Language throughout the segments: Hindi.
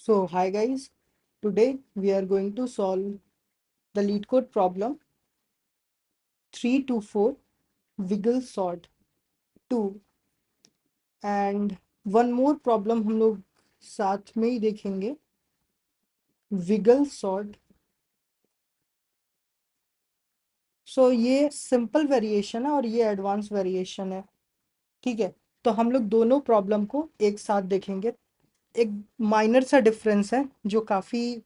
So, hi guys, today we are going to solve the lead code problem 324 wiggle sort 2 and one more problem हम लोग साथ में ही देखेंगे wiggle sort। सो ये सिंपल वेरिएशन है और ये एडवांस वेरिएशन है। ठीक है, तो हम लोग दोनों प्रॉब्लम को एक साथ देखेंगे। एक माइनर सा डिफरेंस है जो काफ़ी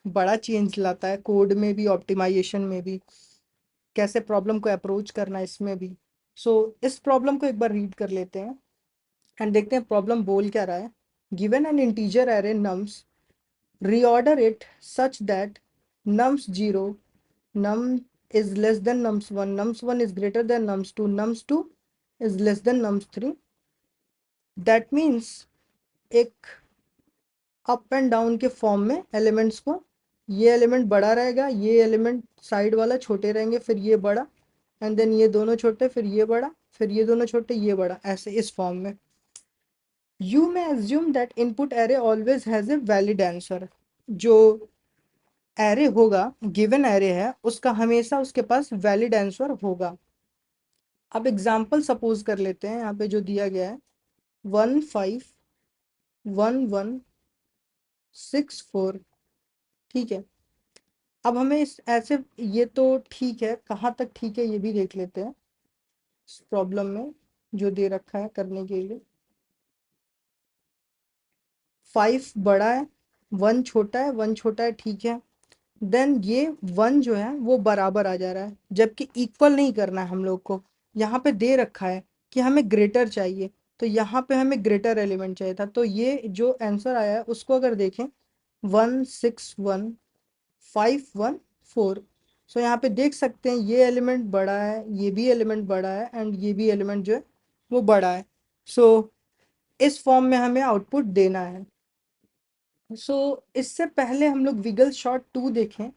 बड़ा चेंज लाता है कोड में भी, ऑप्टिमाइजेशन में भी, कैसे प्रॉब्लम को अप्रोच करना है इसमें भी। इस प्रॉब्लम को एक बार रीड कर लेते हैं एंड देखते हैं प्रॉब्लम बोल क्या रहा है। Given an integer array nums, reorder it such that nums 0 num is less than nums 1, nums 1 is greater than nums 2, nums 2 is less than nums 3। That means एक अप एंड डाउन के फॉर्म में एलिमेंट्स को, ये एलिमेंट बड़ा रहेगा, ये एलिमेंट साइड वाला छोटे रहेंगे, फिर ये बड़ा, एंड देन ये दोनों छोटे, फिर ये बड़ा, फिर ये दोनों छोटे, ये बड़ा, ऐसे इस फॉर्म में। You may assume that input array always has a valid answer. जो एरे होगा, गिवन एरे है, उसका हमेशा उसके पास वैलिड आंसर होगा। अब एग्जाम्पल सपोज कर लेते हैं, यहाँ पे जो दिया गया है 151164। ठीक है, अब हमें इस ऐसे, ये तो ठीक है, कहाँ तक ठीक है ये भी देख लेते हैं इस प्रॉब्लम में जो दे रखा है करने के लिए। 5 बड़ा है, 1 छोटा है, 1 छोटा है, ठीक है। देन ये 1 जो है वो बराबर आ जा रहा है, जबकि इक्वल नहीं करना है हम लोग को। यहाँ पे दे रखा है कि हमें ग्रेटर चाहिए, तो यहाँ पे हमें ग्रेटर एलिमेंट चाहिए था। तो ये जो आंसर आया है उसको अगर देखें 161514। सो यहाँ पे देख सकते हैं ये एलिमेंट बड़ा है, ये भी एलिमेंट बड़ा है, एंड ये भी एलिमेंट जो है वो बड़ा है। सो इस फॉर्म में हमें आउटपुट देना है। इससे पहले हम लोग विगल शॉर्ट 2 देखें।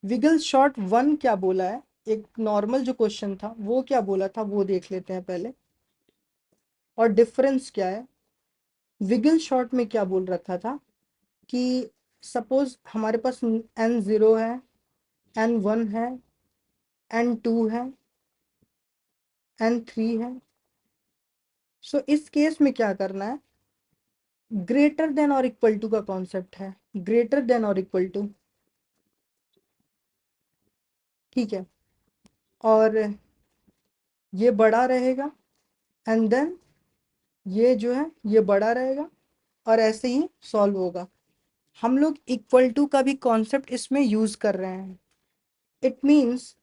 विगल शॉर्ट 1 क्या बोला है, एक नॉर्मल जो क्वेश्चन था वो क्या बोला था वो देख लेते हैं पहले, और डिफरेंस क्या है। विगल शॉर्ट में क्या बोल रखा था कि सपोज हमारे पास n0 है, n1 है, n2 है, n3 है। इस केस में क्या करना है, ग्रेटर देन और इक्वल टू का कॉन्सेप्ट है, ग्रेटर देन और इक्वल टू। ठीक है, और ये बड़ा रहेगा, एंड देन ये जो है ये बड़ा रहेगा, और ऐसे ही सॉल्व होगा। हम लोग इक्वल टू का भी कॉन्सेप्ट इसमें यूज़ कर रहे हैं। इट मीन्स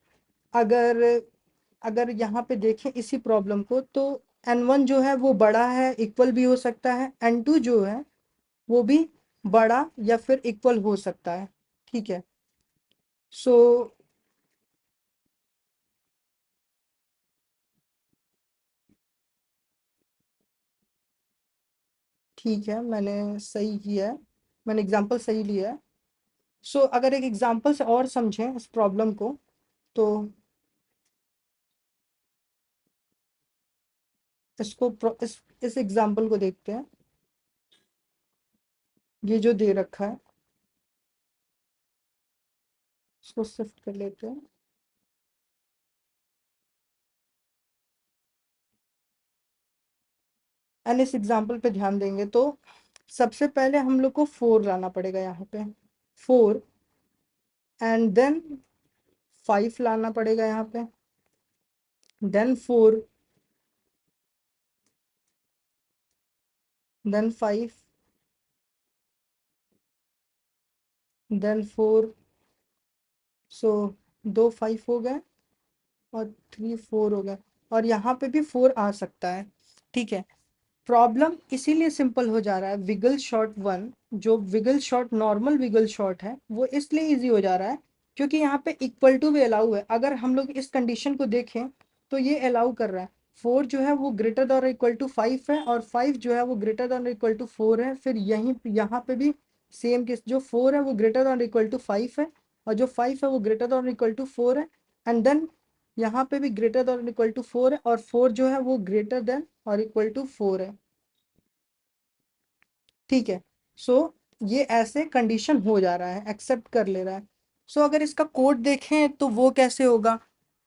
अगर अगर यहाँ पे देखें इसी प्रॉब्लम को, तो n1 जो है वो बड़ा है, इक्वल भी हो सकता है, n2 जो है वो भी बड़ा या फिर इक्वल हो सकता है। ठीक है, सो ठीक है, मैंने सही किया है, मैंने एग्जांपल सही लिया है। अगर एक एग्जांपल से और समझें इस प्रॉब्लम को, तो इस एग्जांपल को देखते हैं। ये जो दे रखा है इसको शिफ्ट कर लेते हैं। एंड इस एग्जांपल पे ध्यान देंगे तो सबसे पहले हम लोग को 4 लाना पड़ेगा यहाँ पे, 4, एंड देन 5 लाना पड़ेगा यहाँ पे, देन 4, देन 5, देन 4। सो 2 5 हो गए और 3 4 हो गए, और यहाँ पे भी 4 आ सकता है। ठीक है, प्रॉब्लम इसीलिए सिंपल हो जा रहा है। विगल शॉर्ट 1, जो wiggle sort normal wiggle sort है, वो इसलिए इजी हो जा रहा है क्योंकि यहाँ पे इक्वल टू भी अलाउ है। अगर हम लोग इस कंडीशन को देखें तो ये अलाउ कर रहा है। 4 जो है वो ग्रेटर देन और इक्वल टू 5 है, और 5 जो है वो ग्रेटर देन और इक्वल टू 4 है। फिर यहीं यहाँ पे भी सेम केस, जो 4 है वो ग्रेटर देन और इक्वल टू 5 है, और जो 5 है वो ग्रेटर देन और इक्वल टू 4 है, एंड देन यहाँ पे भी ग्रेटर देन और इक्वल टू 4 है, और 4 जो है वो ग्रेटर देन और इक्वल टू 4 है। ठीक है, सो ये ऐसे कंडीशन हो जा रहा है, एक्सेप्ट कर ले रहा है। सो अगर इसका कोड देखें तो वो कैसे होगा,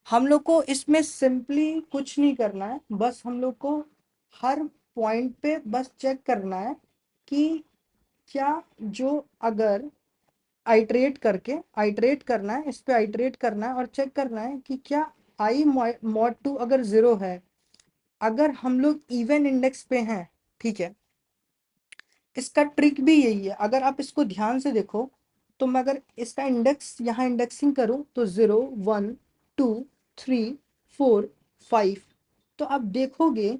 हम लोग को इसमें सिंपली कुछ नहीं करना है, बस हम लोग को हर पॉइंट पे बस चेक करना है कि क्या जो, अगर आइटरेट करना है, इस पे आइटरेट करना है और चेक करना है कि क्या आई मॉड 2 अगर 0 है, अगर हम लोग इवन इंडेक्स पे हैं, ठीक है। इसका ट्रिक भी यही है, अगर आप इसको ध्यान से देखो तो मैं अगर इसका इंडेक्स यहाँ इंडेक्सिंग करूँ तो 0 1 2 3 4 5, तो आप देखोगे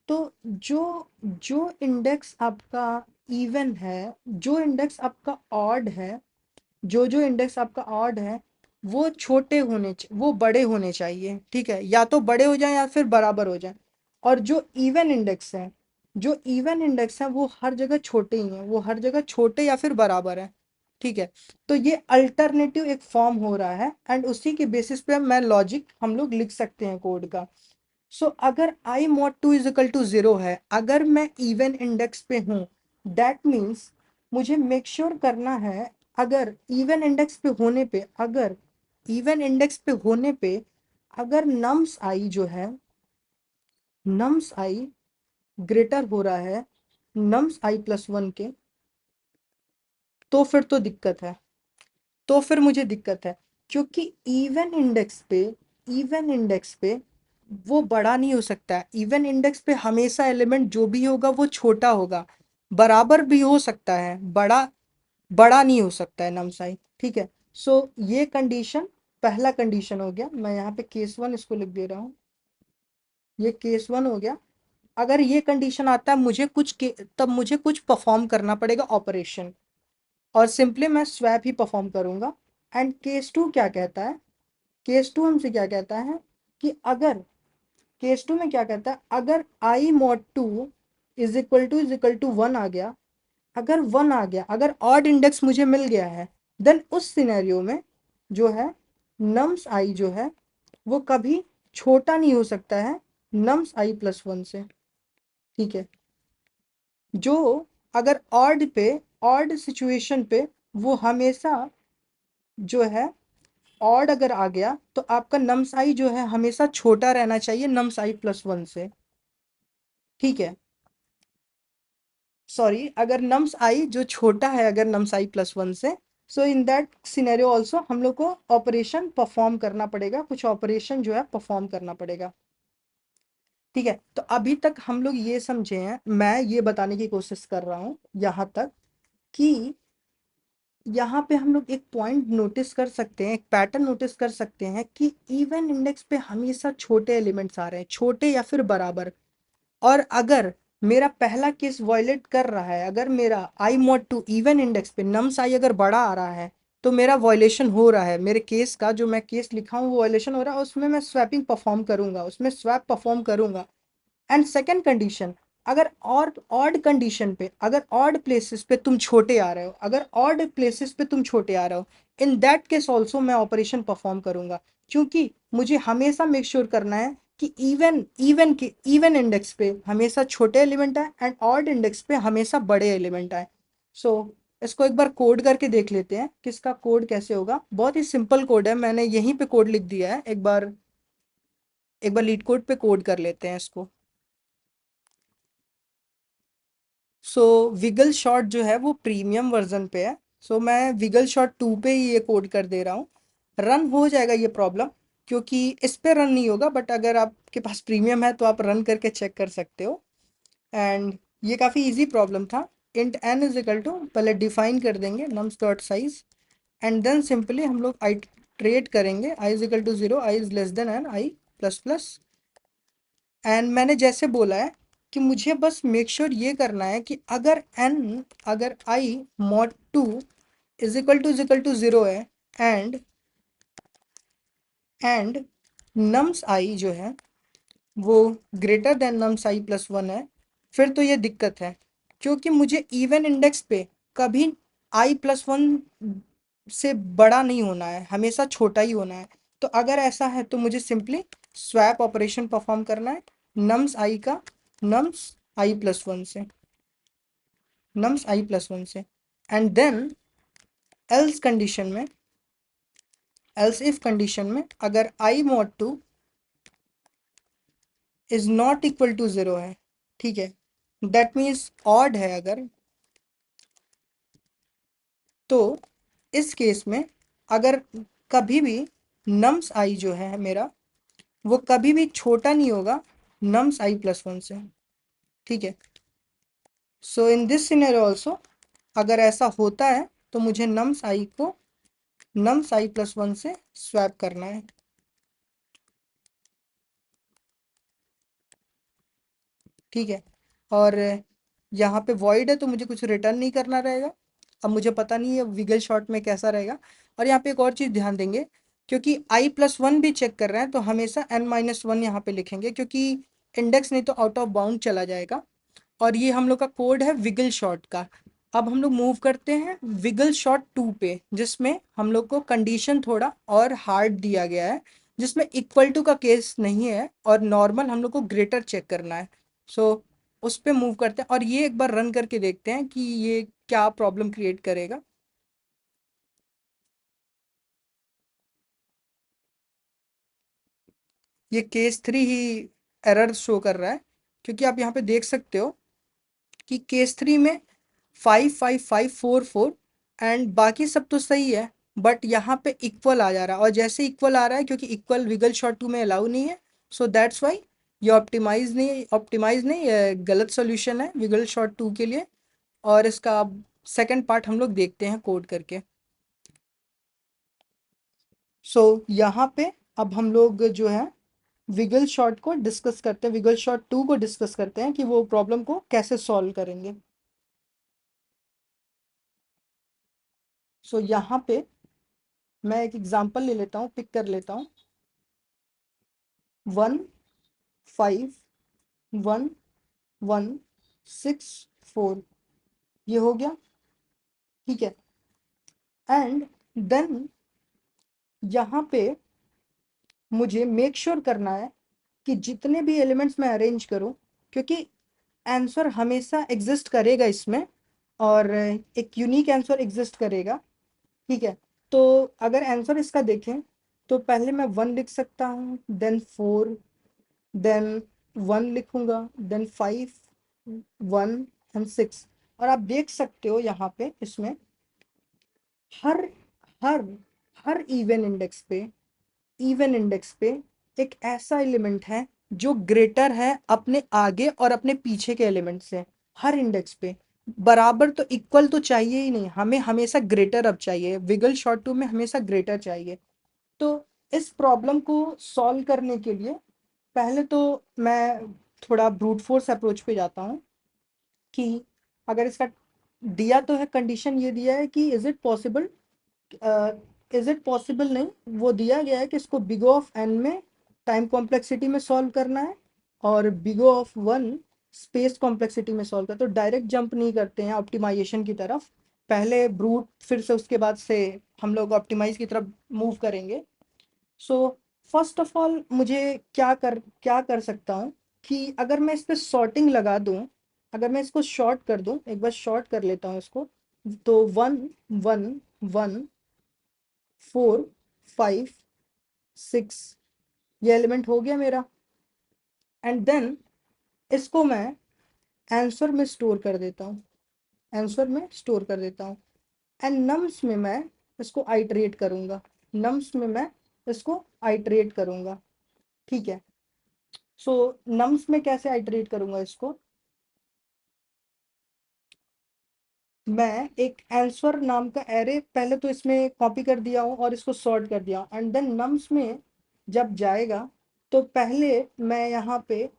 तो जो जो इंडेक्स आपका इवन है, जो इंडेक्स आपका ऑड है, जो इंडेक्स आपका ऑड है, वो वो बड़े होने चाहिए, ठीक है, या तो बड़े हो जाएं या फिर बराबर हो जाएं। और जो इवन इंडेक्स है वो हर जगह छोटे ही हैं, वो हर जगह छोटे या फिर बराबर है, ठीक है। तो ये अल्टरनेटिव एक फॉर्म हो रहा है एंड उसी के बेसिस पे मैं लॉजिक हम लोग लिख सकते हैं कोड का। सो अगर i mod 2 is equal to 0 है, अगर मैं इवन इंडेक्स पे हूँ, दैट मीन्स मुझे मेक श्योर करना है, अगर इवन इंडेक्स पे होने पे, अगर नम्स आई जो है, नम्स आई ग्रेटर हो रहा है नम्स आई प्लस 1 के, तो फिर तो दिक्कत है, तो फिर मुझे दिक्कत है, क्योंकि इवन इंडेक्स पे वो बड़ा नहीं हो सकता है, इवन इंडेक्स पे हमेशा एलिमेंट जो भी होगा वो छोटा होगा, बराबर भी हो सकता है, बड़ा बड़ा नहीं हो सकता है नमसाई, ठीक है। सो ये कंडीशन, पहला कंडीशन हो गया, मैं यहाँ पे केस 1 इसको लिख दे रहा हूँ, ये केस 1 हो गया। अगर ये कंडीशन आता है तब मुझे कुछ परफॉर्म करना पड़ेगा ऑपरेशन, और सिंपली मैं स्वैप ही परफॉर्म करूंगा। एंड केस 2 क्या कहता है, केस 2 हमसे क्या कहता है कि अगर, केस 2 में क्या कहता है, अगर i mod 2 is equal to 1 आ गया, अगर 1 आ गया, अगर ऑड इंडेक्स मुझे मिल गया है, देन उस सिनेरियो में जो है नम्स आई जो है वो कभी छोटा नहीं हो सकता है नम्स आई प्लस 1 से, ठीक है। जो अगर ऑड सिचुएशन पे वो हमेशा जो है, ऑड अगर आ गया तो आपका नम्स आई जो है हमेशा छोटा रहना चाहिए नम्स आई प्लस 1 से, ठीक है। सॉरी, अगर नम्स आई जो छोटा है अगर नम्स आई प्लस 1 से, सो इन दैट सिनेरियो ऑल्सो हम लोग को ऑपरेशन परफॉर्म करना पड़ेगा, कुछ ऑपरेशन जो है परफॉर्म करना पड़ेगा, ठीक है। तो अभी तक हम लोग ये समझे हैं, मैं ये बताने की कोशिश कर रहा हूँ यहाँ तक कि यहाँ पे हम लोग एक पॉइंट नोटिस कर सकते हैं, एक पैटर्न नोटिस कर सकते हैं कि इवन इंडेक्स पे हमेशा छोटे एलिमेंट्स आ रहे हैं, छोटे या फिर बराबर। और अगर मेरा पहला केस वायलेट कर रहा है, अगर मेरा आई मॉड टू इवन इंडेक्स पे नम्स आई अगर बड़ा आ रहा है, तो मेरा वायलेशन हो रहा है, मेरे केस का जो मैं केस लिखा हूँ वो वायलेशन हो रहा है, उसमें मैं स्वैपिंग परफॉर्म करूंगा, उसमें स्वैप परफॉर्म करूंगा। एंड सेकेंड कंडीशन, अगर और ऑड कंडीशन पे, अगर ऑड प्लेसेस पे तुम छोटे आ रहे हो, अगर ऑड प्लेसेस पे तुम छोटे आ रहे हो, इन दैट केस ऑल्सो मैं ऑपरेशन परफॉर्म करूंगा, क्योंकि मुझे हमेशा मेक श्योर करना है कि इवन इंडेक्स पे हमेशा छोटे एलिमेंट आए एंड ऑड इंडेक्स पे हमेशा बड़े एलिमेंट आए। सो इसको एक बार कोड करके देख लेते हैं कि इसका कोड कैसे होगा। बहुत ही सिंपल कोड है, मैंने यहीं पे कोड लिख दिया है, एक बार लीड कोड पे कोड कर लेते हैं इसको। सो विगल शॉट जो है वो प्रीमियम वर्जन पे है, सो मैं विगल शॉट 2 पे ही ये कोड कर दे रहा हूँ। रन हो जाएगा ये प्रॉब्लम, क्योंकि इस पे रन नहीं होगा, बट अगर आपके पास प्रीमियम है तो आप रन करके चेक कर सकते हो। एंड ये काफ़ी इजी प्रॉब्लम था। Int n is equal to, पहले डिफाइन कर देंगे nums dot size, and then simply हम लोग आइट्रेट करेंगे, i is equal to 0, i is less than n i plus plus. And मैंने जैसे बोला है कि मुझे बस मेक श्योर ये करना है कि अगर i mod 2 is equal to 0 है, एंड एंड नम्स आई जो है वो ग्रेटर देन नम्स आई प्लस 1 है, फिर तो ये दिक्कत है, क्योंकि मुझे इवन इंडेक्स पे कभी आई प्लस 1 से बड़ा नहीं होना है, हमेशा छोटा ही होना है। तो अगर ऐसा है तो मुझे सिंपली स्वैप ऑपरेशन परफॉर्म करना है नम्स आई का, नम्स आई प्लस 1 से, नम्स आई प्लस 1 से। एंड देन एल्स कंडीशन में, एल्स इफ कंडीशन में अगर i mod two is not equal to 0 है, ठीक है, दैट मीन्स ऑड है अगर, तो इस केस में अगर कभी भी नम्स आई जो है मेरा, वो कभी भी छोटा नहीं होगा नम्स आई प्लस वन से, ठीक है। सो इन दिस सिनेरियो ऑल्सो अगर ऐसा होता है तो मुझे नम्स आई को नम्स आई प्लस वन से स्वैप करना है, ठीक है। और यहाँ पे वॉइड है तो मुझे कुछ रिटर्न नहीं करना रहेगा। अब मुझे पता नहीं है विगल शॉट में कैसा रहेगा। और यहाँ पे एक और चीज़ ध्यान देंगे, क्योंकि आई प्लस वन भी चेक कर रहे हैं तो हमेशा एन माइनस वन यहाँ पे लिखेंगे, क्योंकि इंडेक्स नहीं तो आउट ऑफ बाउंड चला जाएगा। और ये हम लोग का कोड है विगल शॉट का। अब हम लोग मूव करते हैं विगल शॉट टू पे, जिसमें हम लोग को कंडीशन थोड़ा और हार्ड दिया गया है, जिसमें इक्वल टू का केस नहीं है और नॉर्मल हम लोग को ग्रेटर चेक करना है। सो उस पे मूव करते हैं और ये एक बार रन करके देखते हैं कि ये क्या प्रॉब्लम क्रिएट करेगा। ये केस थ्री ही एरर शो कर रहा है, क्योंकि आप यहाँ पे देख सकते हो कि केस थ्री में 5 5 5 4 4 एंड बाकी सब तो सही है, बट यहाँ पे इक्वल आ जा रहा है। और जैसे इक्वल आ रहा है, क्योंकि इक्वल विगल शॉट टू में अलाउ नहीं है, सो दैट्स वाई ये ऑप्टिमाइज नहीं, ये गलत सॉल्यूशन है विगल शॉट टू के लिए। और इसका सेकंड पार्ट हम लोग देखते हैं कोड करके। सो यहाँ पे अब हम लोग जो है विगल शॉट को डिस्कस करते हैं, विगल शॉट टू को डिस्कस करते हैं कि वो प्रॉब्लम को कैसे सॉल्व करेंगे। सो यहाँ पे मैं एक एग्जांपल ले लेता हूँ, पिक कर लेता हूँ। 1 5 1 1 6 4, ये हो गया, ठीक है। एंड देन यहाँ पे मुझे मेक श्योर करना है कि जितने भी एलिमेंट्स मैं अरेंज करूँ, क्योंकि आंसर हमेशा एग्जिस्ट करेगा इसमें, और एक यूनिक आंसर एग्जिस्ट करेगा, ठीक है। तो अगर आंसर इसका देखें तो पहले मैं 1 लिख सकता हूँ, देन 4, देन 1 लिखूंगा, देन 5 1 एंड 6। और आप देख सकते हो यहाँ पे इसमें हर हर हर इवन इंडेक्स पे एक ऐसा एलिमेंट है जो ग्रेटर है अपने आगे और अपने पीछे के एलिमेंट से। हर इंडेक्स पे बराबर तो इक्वल तो चाहिए ही नहीं, हमें हमेशा ग्रेटर अब चाहिए, विगल शॉर्ट टू में हमेशा ग्रेटर चाहिए। तो इस प्रॉब्लम को सॉल्व करने के लिए पहले तो मैं थोड़ा ब्रूट फोर्स अप्रोच पे जाता हूँ कि अगर इसका दिया तो है, कंडीशन ये दिया है कि इज इट पॉसिबल नहीं, वो दिया गया है कि इसको बिग ऑफ एन में टाइम कॉम्प्लेक्सिटी में सॉल्व करना है और big of one space complexity में सॉल्व करना। तो डायरेक्ट जंप नहीं करते हैं ऑप्टिमाइजेशन की तरफ, पहले ब्रूट फिर से उसके बाद से हम लोग ऑप्टिमाइज की तरफ मूव करेंगे। सो फर्स्ट ऑफ ऑल मुझे क्या कर सकता हूँ कि अगर मैं इस पर सॉर्टिंग लगा दूँ, अगर मैं इसको शॉर्ट कर दूँ, एक बार शॉर्ट कर लेता हूँ इसको, तो 1 1 1 4 5 6 ये एलिमेंट हो गया मेरा। एंड देन इसको मैं आंसर में स्टोर कर देता हूँ, आंसर में स्टोर कर देता हूँ। एंड नम्स में मैं इसको आइटरेट करूँगा, नम्स में मैं इसको आइटरेट करूँगा, ठीक है। सो नम्स में कैसे आइटरेट करूँगा इसको, मैं एक आंसर नाम का एरे पहले तो इसमें कॉपी कर दिया हूँ और इसको सॉर्ट कर दिया, एंड देन नम्स में जब जाएगा तो पहले मैं यहाँ पे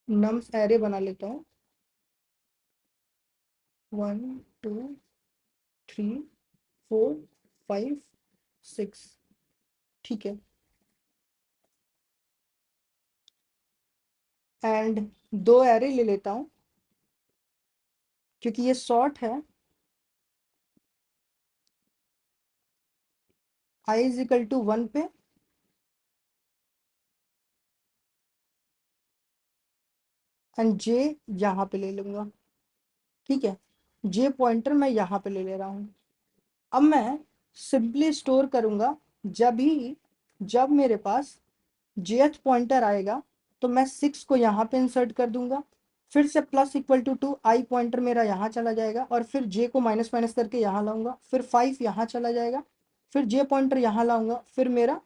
नम्स एरे बना लेता हूँ, 1 2 3 4 5 6, ठीक है। एंड दो एरे ले लेता हूँ क्योंकि ये शॉर्ट है, आई इज इक्वल टू 1 पे एंड जे यहाँ पे ले लूँगा, ठीक है। जे पॉइंटर मैं यहाँ पे ले रहा हूँ। अब मैं सिंपली स्टोर करूँगा, जब मेरे पास jth पॉइंटर आएगा तो मैं 6 को यहाँ पे इंसर्ट कर दूंगा, फिर से plus equal to 2 i pointer मेरा यहाँ चला जाएगा, और फिर जे को माइनस माइनस करके यहाँ लाऊंगा, फिर 5 यहाँ चला जाएगा, फिर जे पॉइंटर यहाँ लाऊंगा, फिर मेरा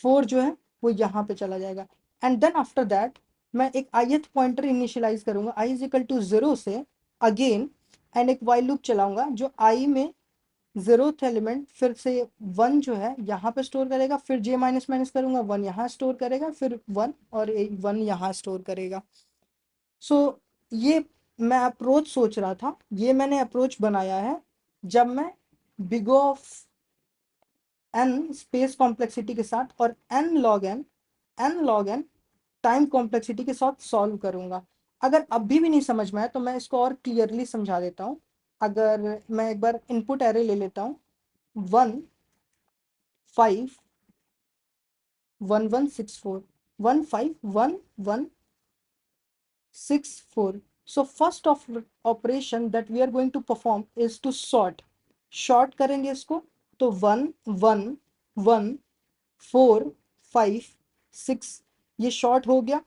4 जो है वो यहाँ पे चला जाएगा। एंड देन आफ्टर दैट मैं एक ith पॉइंटर इनिशियलाइज करूंगा i इज इक्वल टू 0 से अगेन, एंड एक वाइल लूप चलाऊंगा जो i में 0th एलिमेंट फिर से 1 जो है यहाँ पे स्टोर करेगा, फिर जे माइनस माइनस करूंगा 1 यहाँ स्टोर करेगा, फिर 1 और 1 यहाँ स्टोर करेगा। सो ये मैं अप्रोच सोच रहा था, ये मैंने अप्रोच बनाया है जब मैं big of n space complexity के साथ और n log n time complexity के साथ सॉल्व करूंगा। अगर अभी भी नहीं समझ में आया तो मैं इसको और क्लियरली समझा देता हूँ। अगर मैं एक बार इनपुट एरे ले लेता हूँ, 1 5 1 1 6 4 1 5 1 1 6 4. So first of operation that we are going to perform is to sort करेंगे इसको, तो 1 1 1 4 5 6 ये शॉर्ट हो गया।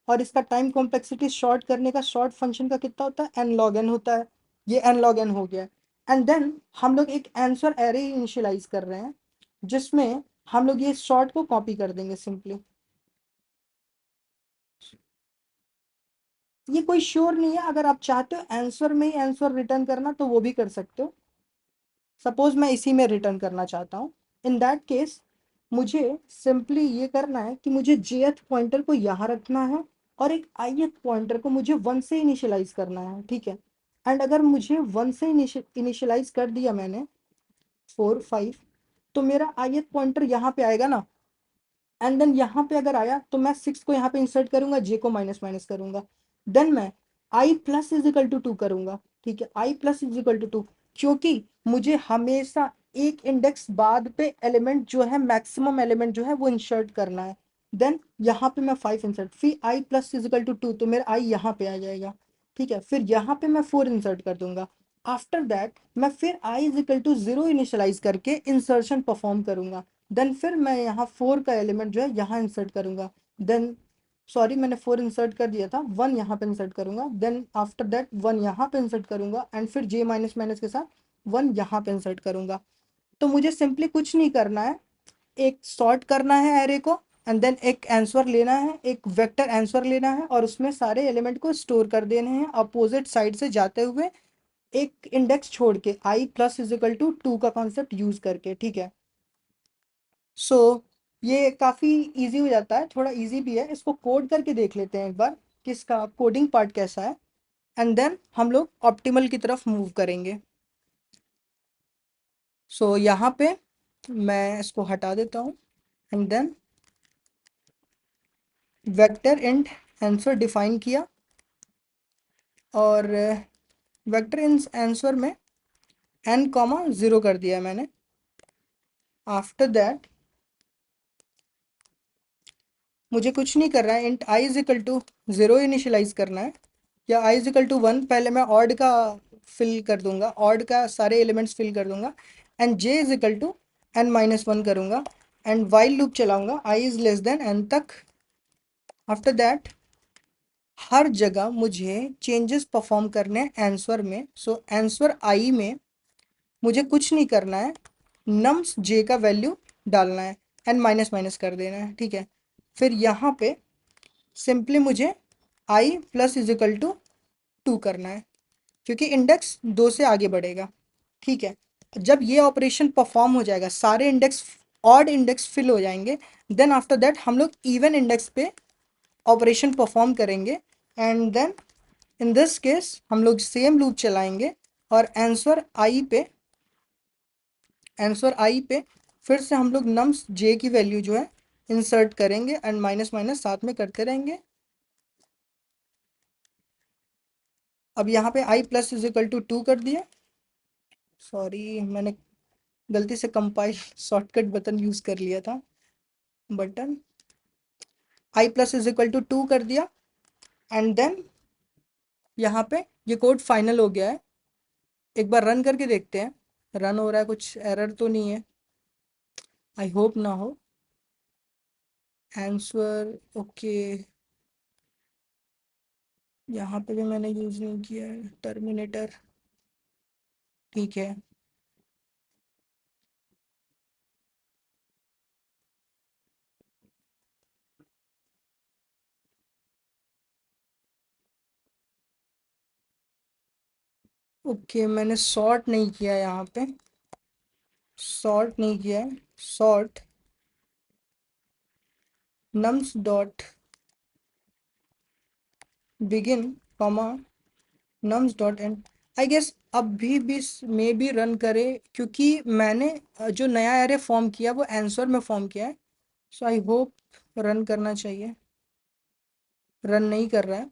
और इसका टाइम कॉम्प्लेक्सिटी शॉर्ट करने का शॉर्ट फंक्शन का कितना होता है, n log n होता है। ये n log n हो गया। एंड देन हम लोग एक आंसर एरे इनिशियलाइज कर रहे हैं जिसमें हम लोग ये शॉर्ट को कॉपी कर देंगे सिंपली। ये कोई श्योर नहीं है, अगर आप चाहते हो आंसर में ही आंसर रिटर्न करना तो वो भी कर सकते हो। सपोज मैं इसी में रिटर्न करना चाहता हूँ, इन दैट केस मुझे सिंपली ये करना है कि मुझे jth पॉइंटर को यहाँ रखना है और एक ith पॉइंटर को मुझे 1 से इनिशियलाइज करना है, ठीक है। एंड अगर मुझे 1 से इनिशियलाइज कर दिया मैंने 4 5, तो मेरा ith पॉइंटर यहाँ पे आएगा ना। एंड देन यहाँ पे अगर आया तो मैं 6 को यहाँ पे इंसर्ट करूंगा, जे को माइनस माइनस करूंगा, देन मैं i plus is equal to 2 करूंगा, ठीक है। i plus is equal to 2, क्योंकि मुझे हमेशा एक इंडेक्स बाद पे एलिमेंट जो है, मैक्सिमम एलिमेंट जो है वो इंसर्ट करना है। देन यहाँ पे मैं 5 इंसर्ट, फिर i plus is equal to 2, तो मेरा i यहाँ पे आ जाएगा, ठीक है। फिर यहाँ पे मैं 4 इंसर्ट कर दूंगा। आफ्टर दैट मैं फिर i is equal to 0 initialise करके इंसर्शन परफॉर्म करूंगा। देन फिर मैं यहाँ 4 का एलिमेंट जो है यहाँ इंसर्ट करूंगा। देन सॉरी मैंने 4 इंसर्ट कर दिया था, 1 यहाँ पे इंसर्ट करूंगा। देन आफ्टर दैट 1 यहाँ पे इंसर्ट करूंगा, एंड फिर जे माइनस माइनस के साथ 1 यहाँ पे इंसर्ट करूंगा। तो मुझे सिंपली कुछ नहीं करना है, एक सॉर्ट करना है एरे को, एंड देन एक आंसर लेना है, एक वेक्टर आंसर लेना है, और उसमें सारे एलिमेंट को स्टोर कर देने हैं अपोजिट साइड से जाते हुए, एक इंडेक्स छोड़ के i plus is equal to 2 का कॉन्सेप्ट यूज करके, ठीक है। सो ये काफ़ी इजी हो जाता है, थोड़ा इजी भी है। इसको कोड करके देख लेते हैं एक बार कि इसका कोडिंग पार्ट कैसा है, एंड देन हम लोग ऑप्टिमल की तरफ मूव करेंगे। सो यहाँ पे मैं इसको हटा देता हूँ, and then vector int answer define किया, और वेक्टर इंट आंसर में n कॉमा 0 कर दिया मैंने। आफ्टर दैट मुझे कुछ नहीं कर रहा है, int i is equal to 0 initialise करना है, या i इज इक्वल टू 1। पहले मैं ऑड का फिल कर दूंगा, ऑड का सारे एलिमेंट्स फिल कर दूंगा, and j is equal to n minus 1 करूंगा, एंड वाइल लूप चलाऊंगा i is less than n तक। आफ्टर दैट हर जगह मुझे चेंजेस परफॉर्म करने हैं आंसर में। सो आंसर i में मुझे कुछ नहीं करना है, नम्स j का वैल्यू डालना है, एंड माइनस माइनस कर देना है, ठीक है। फिर यहाँ पे सिंपली मुझे i plus is equal to 2 करना है, क्योंकि इंडेक्स 2 से आगे बढ़ेगा, ठीक है। जब ये ऑपरेशन परफॉर्म हो जाएगा, सारे इंडेक्स ऑड इंडेक्स फिल हो जाएंगे, देन आफ्टर दैट हम लोग इवन इंडेक्स पे ऑपरेशन परफॉर्म करेंगे, and then in this case हम लोग सेम लूप चलाएंगे, और आंसर आई पे फिर से हम लोग नम्स जे की वैल्यू जो है इंसर्ट करेंगे, एंड माइनस माइनस साथ में करते रहेंगे। अब यहाँ पे i plus is equal to 2 कर दिया। सॉरी मैंने गलती से कंपाइल शॉर्टकट बटन यूज कर लिया था, but then i plus is equal to 2 कर दिया, एंड देन यहाँ पे ये कोड फाइनल हो गया है। एक बार रन करके देखते हैं, रन हो रहा है, कुछ एरर तो नहीं है, आई होप ना हो। आंसर ओके, यहाँ पे भी मैंने यूज़ नहीं किया है टर्मिनेटर, ठीक है। ओके मैंने सॉर्ट नहीं किया यहाँ पे, सॉर्ट नहीं किया है, sort nums dot begin comma nums dot end. I guess अभी भी मे बी रन करे, क्योंकि मैंने जो नया एरे फॉर्म किया वो आंसर में फॉर्म किया है, सो आई होप रन करना चाहिए। रन नहीं कर रहा है,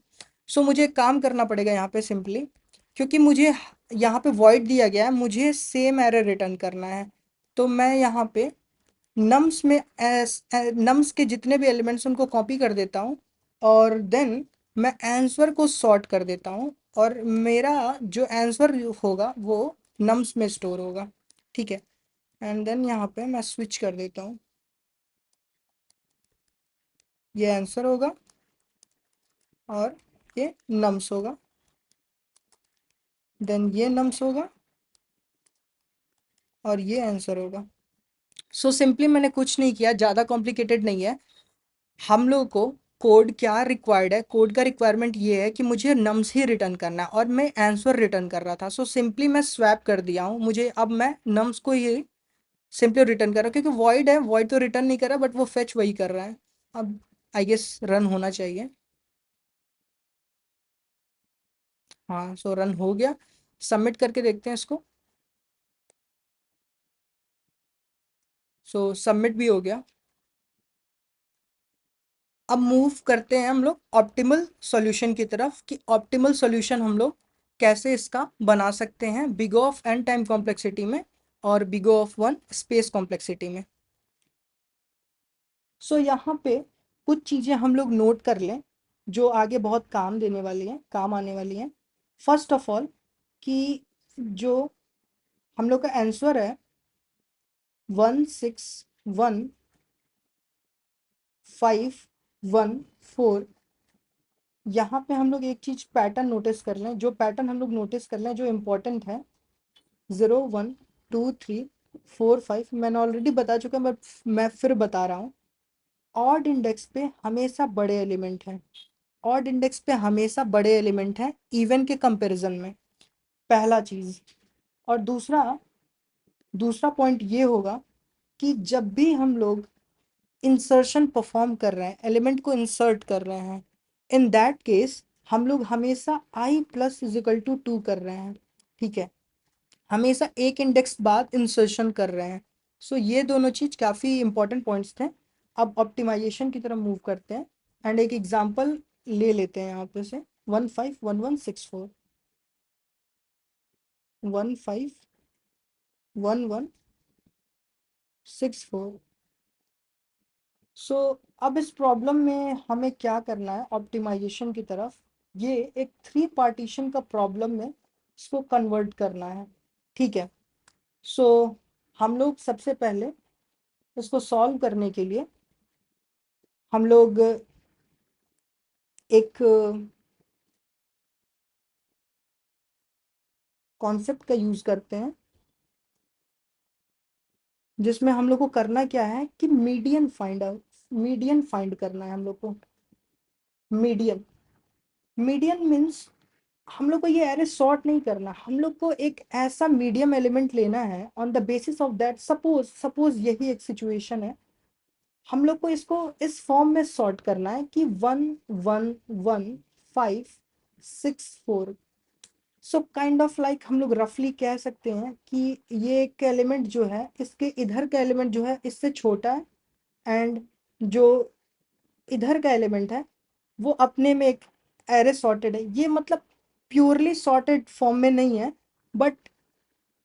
सो मुझे एक काम करना पड़ेगा यहाँ पे सिंपली, क्योंकि मुझे यहाँ पे वॉइड दिया गया है, मुझे सेम एरे रिटर्न करना है। तो मैं यहाँ पे नम्स में नम्स के जितने भी एलिमेंट्स उनको कॉपी कर देता हूँ, और देन मैं आंसर को सॉर्ट कर देता हूँ, और मेरा जो आंसर होगा वो नम्स में स्टोर होगा, ठीक है। एंड देन यहाँ पे मैं स्विच कर देता हूँ, ये आंसर होगा और ये नम्स होगा, देन ये नम्स होगा और ये आंसर होगा। सो सिंपली मैंने कुछ नहीं किया, ज़्यादा कॉम्प्लिकेटेड नहीं है। हम लोगों को कोड क्या रिक्वायर्ड है, कोड का रिक्वायरमेंट ये है कि मुझे नम्स ही रिटर्न करना है, और मैं आंसर रिटर्न कर रहा था, सो सिंपली मैं स्वैप कर दिया हूँ, मुझे अब मैं नम्स को ही सिंपली रिटर्न कर रहा हूँ, क्योंकि वॉइड है, वॉइड तो रिटर्न नहीं कर रहा बट वो फेच वही कर रहा है। अब आई गेस रन होना चाहिए। हाँ सो रन हो गया, सबमिट करके देखते हैं इसको। सो सबमिट भी हो गया। अब मूव करते हैं हम लोग ऑप्टिमल सॉल्यूशन की तरफ, कि ऑप्टिमल सॉल्यूशन हम लोग कैसे इसका बना सकते हैं big of n time complexity में और big of one space complexity में। सो यहाँ पे कुछ चीज़ें हम लोग नोट कर लें जो आगे बहुत काम देने वाली हैं, काम आने वाली हैं। फर्स्ट ऑफ ऑल कि जो हम लोग का आंसर है 1611514, यहाँ पे हम लोग एक चीज़ पैटर्न नोटिस कर लें, जो पैटर्न हम लोग नोटिस कर लें जो इम्पोर्टेंट है, 0 1 2 3 4 5 मैंने ऑलरेडी बता चुका बट मैं फिर बता रहा हूँ। ऑड इंडेक्स पे हमेशा बड़े एलिमेंट हैं, ऑड इंडेक्स पे हमेशा बड़े एलिमेंट हैं इवन के कंपैरिजन में, पहला चीज़। और दूसरा दूसरा पॉइंट ये होगा कि जब भी हम लोग इंसर्शन परफॉर्म कर रहे हैं, एलिमेंट को इंसर्ट कर रहे हैं, इन दैट केस हम लोग हमेशा आई प्लस इजिकल टू 2 कर रहे हैं, ठीक है, हमेशा एक इंडेक्स बाद इंसर्शन कर रहे हैं। सो ये दोनों चीज़ काफ़ी इंपॉर्टेंट पॉइंट्स थे। अब ऑप्टिमाइजेशन की तरफ मूव करते हैं, एंड एक एग्जांपल ले लेते हैं यहाँ पे से 151164, 151164। सो अब इस प्रॉब्लम में हमें क्या करना है ऑप्टिमाइजेशन की तरफ, ये एक 3 पार्टीशन का प्रॉब्लम में इसको कन्वर्ट करना है, ठीक है। सो हम लोग सबसे पहले इसको सॉल्व करने के लिए हम लोग एक कॉन्सेप्ट का यूज़ करते हैं, जिसमें हम लोग को करना क्या है कि मीडियन फाइंड करना है हम लोग को। मीडियन मीडियन मीन्स हम लोग को ये एरे सॉर्ट नहीं करना, हम लोग को एक ऐसा मीडियम एलिमेंट लेना है, on the basis of that suppose यही एक सिचुएशन है, हम लोग को इसको इस फॉर्म में सॉर्ट करना है कि 1 1 1 5 6 4। सो काइंड ऑफ लाइक हम लोग रफली कह सकते हैं कि ये एक एलिमेंट जो है इसके इधर का एलिमेंट जो है इससे छोटा है, एंड जो इधर का एलिमेंट है वो अपने में एक एरे सॉर्टेड है। ये मतलब प्योरली सॉर्टेड फॉर्म में नहीं है, बट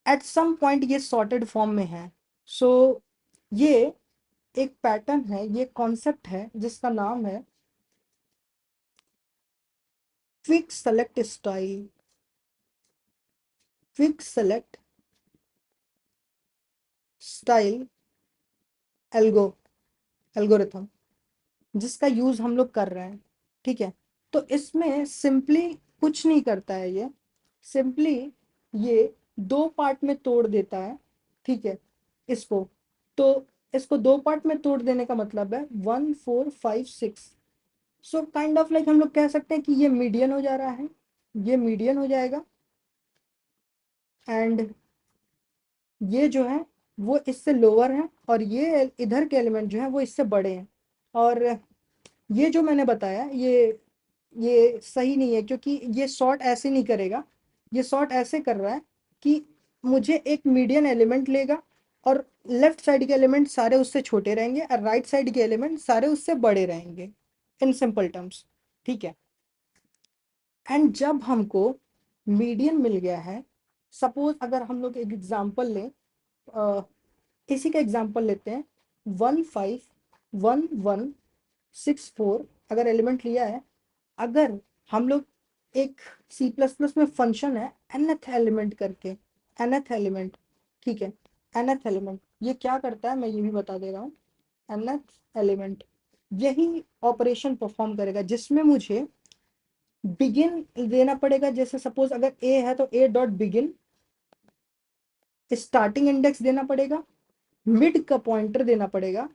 एट सम पॉइंट ये सॉर्टेड फॉर्म में है। सो ये एक पैटर्न है, ये कॉन्सेप्ट है जिसका नाम है quick select style. Quick select style algo algorithm जिसका यूज हम लोग कर रहे हैं। ठीक है, तो इसमें सिंपली कुछ नहीं करता है, ये सिंपली ये दो पार्ट में तोड़ देता है। ठीक है, इसको तो इसको दो पार्ट में तोड़ देने का मतलब है 1 4 5 6। सो काइंड ऑफ लाइक हम लोग कह सकते हैं कि ये मीडियन हो जा रहा है, ये मीडियन हो जाएगा, एंड ये जो है वो इससे लोअर है, और ये इधर के एलिमेंट जो है वो इससे बड़े हैं। और ये जो मैंने बताया ये सही नहीं है, क्योंकि ये सॉर्ट ऐसे नहीं करेगा। ये सॉर्ट ऐसे कर रहा है कि मुझे एक मीडियन एलिमेंट लेगा, और लेफ्ट साइड के एलिमेंट सारे उससे छोटे रहेंगे, और राइट साइड के एलिमेंट सारे उससे बड़े रहेंगे, इन सिंपल टर्म्स। ठीक है, एंड जब हमको मीडियन मिल गया है, सपोज अगर हम लोग एक एग्जांपल लें, इसी का एग्जांपल लेते हैं, 1 5 1 1 6 4 अगर एलिमेंट लिया है, अगर हम लोग एक सी प्लस प्लस में फंक्शन है nth एलिमेंट करके, nth एलिमेंट, ठीक है, nth एलिमेंट ये क्या करता है मैं ये भी बता दे रहा हूँ। nth एलिमेंट यही ऑपरेशन परफॉर्म करेगा जिसमें मुझे बिगिन देना पड़ेगा। जैसे सपोज अगर ए है तो ए डॉट बिगिन, स्टार्टिंग इंडेक्स देना पड़ेगा, मिड का पॉइंटर देना पड़ेगा,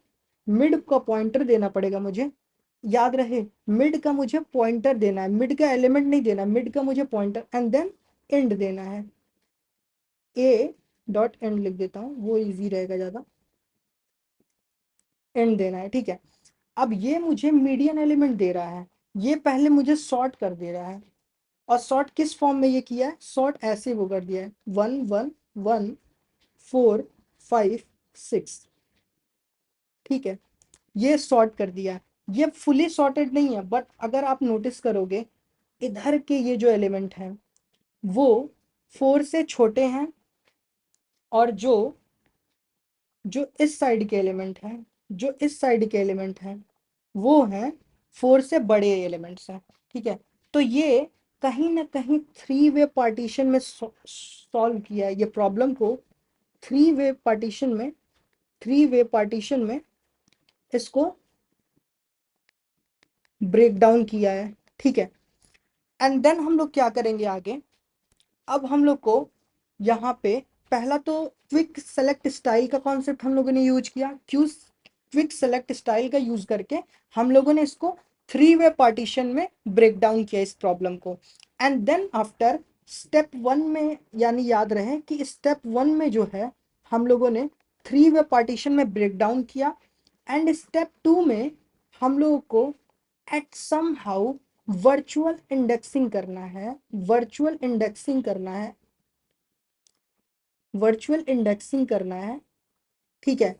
मिड का पॉइंटर देना पड़ेगा मुझे, याद रहे मिड का मुझे पॉइंटर देना है, मिड का एलिमेंट नहीं देना, मिड का मुझे पॉइंटर, एंड देन एंड देना है, ए डॉट एंड लिख देता हूँ वो इजी रहेगा ज़्यादा, एंड देना है। ठीक है, अब ये मुझे मीडियन एलिमेंट दे रहा है, ये पहले मुझे सॉर्ट कर दे रहा है, और सॉर्ट किस फॉर्म में ये किया है, सॉर्ट ऐसे वो कर दिया है 1 1 1 4 5 6। ठीक है, ये सॉर्ट कर दिया। ये फुली सॉर्टेड नहीं है, बट अगर आप नोटिस करोगे इधर के ये जो एलिमेंट हैं वो 4 से छोटे हैं, और जो जो इस साइड के एलिमेंट हैं, जो इस साइड के एलिमेंट हैं वो हैं 4 से बड़े एलिमेंट्स हैं। ठीक है, तो ये कहीं ना कहीं थ्री वे पार्टीशन में सॉल्व किया है, ये प्रॉब्लम को थ्री वे पार्टीशन में इसको ब्रेक डाउन किया है। ठीक है, एंड देन हम लोग क्या करेंगे आगे, अब हम लोग को यहाँ पे पहला तो क्विक सेलेक्ट स्टाइल का कॉन्सेप्ट हम लोगों ने यूज किया, क्विक सेलेक्ट स्टाइल का यूज करके हम लोगों ने इसको थ्री वे पार्टीशन में ब्रेक डाउन किया इस प्रॉब्लम को। And then after step one में, यानी याद रहे कि स्टेप वन में जो है हम लोगों ने थ्री वे पार्टीशन में ब्रेक डाउन किया, एंड स्टेप टू में हम लोगों को at somehow virtual indexing करना है, वर्चुअल इंडेक्सिंग करना है, वर्चुअल इंडेक्सिंग करना है। ठीक है,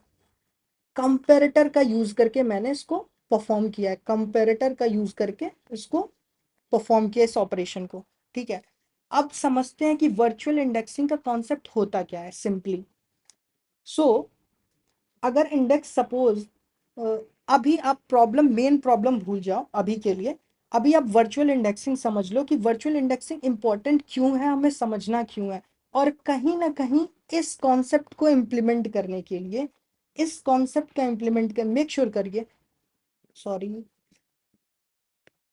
कंपैरेटर का यूज करके मैंने इसको परफॉर्म किया है, कंपैरेटर का यूज करके इसको परफॉर्म किया इस ऑपरेशन को। ठीक है, अब समझते हैं कि वर्चुअल इंडेक्सिंग का कॉन्सेप्ट होता क्या है सिंपली। सो अगर इंडेक्स सपोज, अभी आप मेन प्रॉब्लम भूल जाओ अभी के लिए, अभी आप वर्चुअल इंडेक्सिंग समझ लो कि वर्चुअल इंडेक्सिंग इंपॉर्टेंट क्यों है, हमें समझना क्यों है, और कहीं ना कहीं इस कॉन्सेप्ट को इम्प्लीमेंट करने के लिए, इस कॉन्सेप्ट का इम्प्लीमेंट कर मेक श्योर करिए, सॉरी,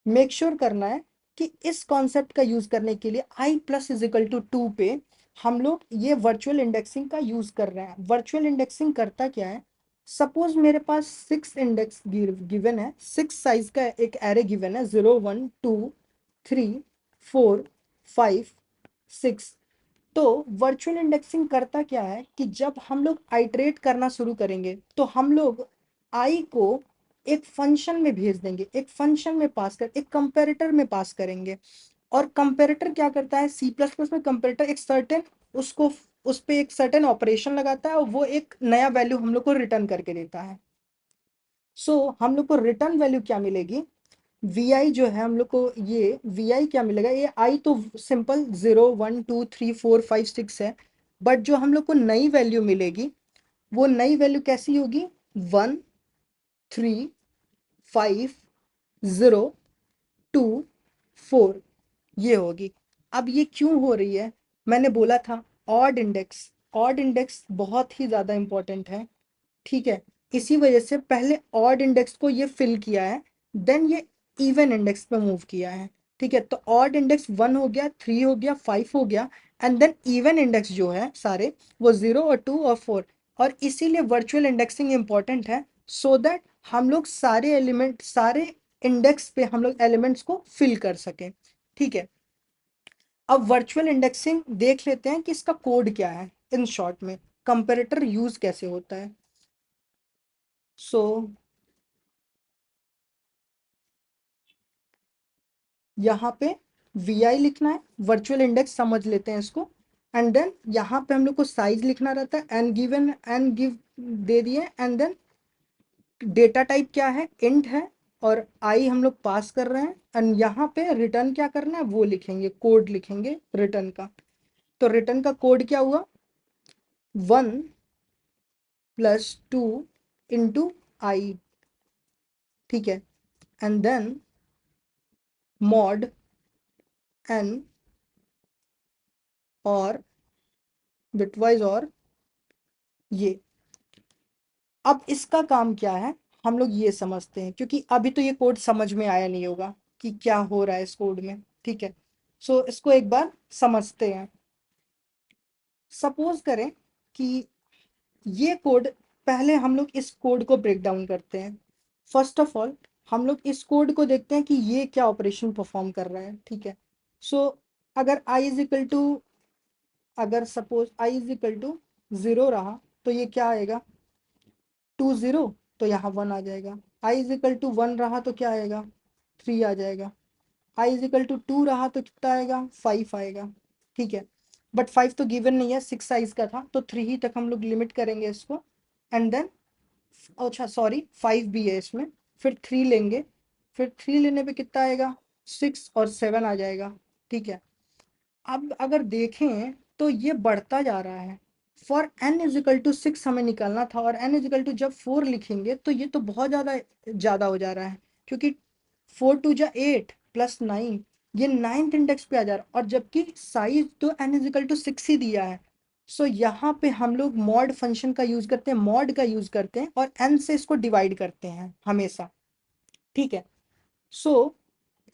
मेक श्योर करना है कि इस कॉन्सेप्ट का यूज करने के लिए आई प्लस इज इक्वल टू 2 पे हम लोग ये वर्चुअल इंडेक्सिंग का यूज कर रहे हैं। वर्चुअल इंडेक्सिंग करता क्या है, सपोज मेरे पास 6 इंडेक्स गिवन है, 6 साइज का एक एरे गिवन है, 0 1 2 3 4 5 6। तो वर्चुअल इंडेक्सिंग करता क्या है कि जब हम लोग आइटरेट करना शुरू करेंगे तो हम लोग आई को एक फंक्शन में भेज देंगे, एक फंक्शन में पास कर, एक कंपैरेटर में पास करेंगे, और कंपैरेटर क्या करता है, सी प्लस प्लस में कंपैरेटर एक सर्टेन उसको उस पे एक सर्टेन ऑपरेशन लगाता है, और वो एक नया वैल्यू हम लोग को रिटर्न करके देता है। सो हम लोग को रिटर्न वैल्यू क्या मिलेगी, वी आई जो है हम लोग को, ये वी आई क्या मिलेगा, ये आई तो सिंपल 0 1 2 3 4 5 6 है, बट जो हम लोग को नई वैल्यू मिलेगी वो नई वैल्यू कैसी होगी, 1 3 5 0 2 4 ये होगी। अब ये क्यों हो रही है, मैंने बोला था ऑड इंडेक्स बहुत ही ज़्यादा इंपॉर्टेंट है, ठीक है। इसी वजह से पहले ऑड इंडेक्स को ये फिल किया है, देन ये इवन इंडेक्स पे मूव किया है, ठीक है। तो ऑड इंडेक्स 1 हो गया, 3 हो गया, 5 हो गया, एंड देन इवन इंडेक्स जो है सारे वो 0 और 2 और 4। और इसीलिए वर्चुअल इंडेक्सिंग इंपॉर्टेंट है, सो दैट हम लोग सारे इंडेक्स पे हम लोग एलिमेंट्स को फिल कर सकें, ठीक है। अब वर्चुअल इंडेक्सिंग देख लेते हैं कि इसका कोड क्या है, इन शॉर्ट में कंपैरेटर यूज कैसे होता है। सो यहाँ पे vi लिखना है, वर्चुअल इंडेक्स समझ लेते हैं इसको, एंड देन यहाँ पे हम लोग को साइज लिखना रहता है, एन गिव दे दिए, एंड देन डेटा टाइप क्या है, इंट है, और आई हम लोग पास कर रहे हैं, एंड यहाँ पे रिटर्न क्या करना है वो लिखेंगे, कोड लिखेंगे रिटर्न का। तो रिटर्न का कोड क्या हुआ, 1 + 2 इंटू आई, ठीक है, एंड देन मॉड एन और बिटवाइज और ये। अब इसका काम क्या है हम लोग ये समझते हैं, क्योंकि अभी तो ये कोड समझ में आया नहीं होगा कि क्या हो रहा है इस कोड में, ठीक है। सो इसको एक बार समझते हैं। सपोज करें कि ये कोड, पहले हम लोग इस कोड को ब्रेक डाउन करते हैं। फर्स्ट ऑफ ऑल हम लोग इस कोड को देखते हैं कि ये क्या ऑपरेशन परफॉर्म कर रहा है, ठीक है। सो अगर i इज इक्वल टू, अगर suppose i is equal to 0 रहा तो ये क्या आएगा, 2 0, तो यहाँ 1 आ जाएगा। i इज इक्वल टू 1 रहा तो क्या आएगा, 3 आ जाएगा। i इज इक्वल टू 2 रहा तो कितना आएगा, 5 आएगा, ठीक है। बट 5 तो गिवन नहीं है, 6 साइज का था, तो 3 ही तक हम लोग लिमिट करेंगे इसको, एंड देन, अच्छा सॉरी 5 भी है इसमें, फिर 3 लेंगे, फिर 3 लेने पे कितना आएगा, 6 और 7 आ जाएगा, ठीक है। अब अगर देखें तो ये बढ़ता जा रहा है। For n is equal to 6 हमें निकालना था, और n इज इक्वल टू जब 4 लिखेंगे तो ये तो बहुत ज़्यादा हो जा रहा है, क्योंकि 4 2 जा 8 + 9, ये 9th इंडेक्स पे आ जा रहा है, और जबकि साइज तो n इज इक्वल टू 6 ही दिया है। सो यहाँ पे हम लोग मॉड फंक्शन का यूज़ करते हैं, मॉड का यूज़ करते हैं, और n से इसको डिवाइड करते हैं हमेशा, ठीक है। सो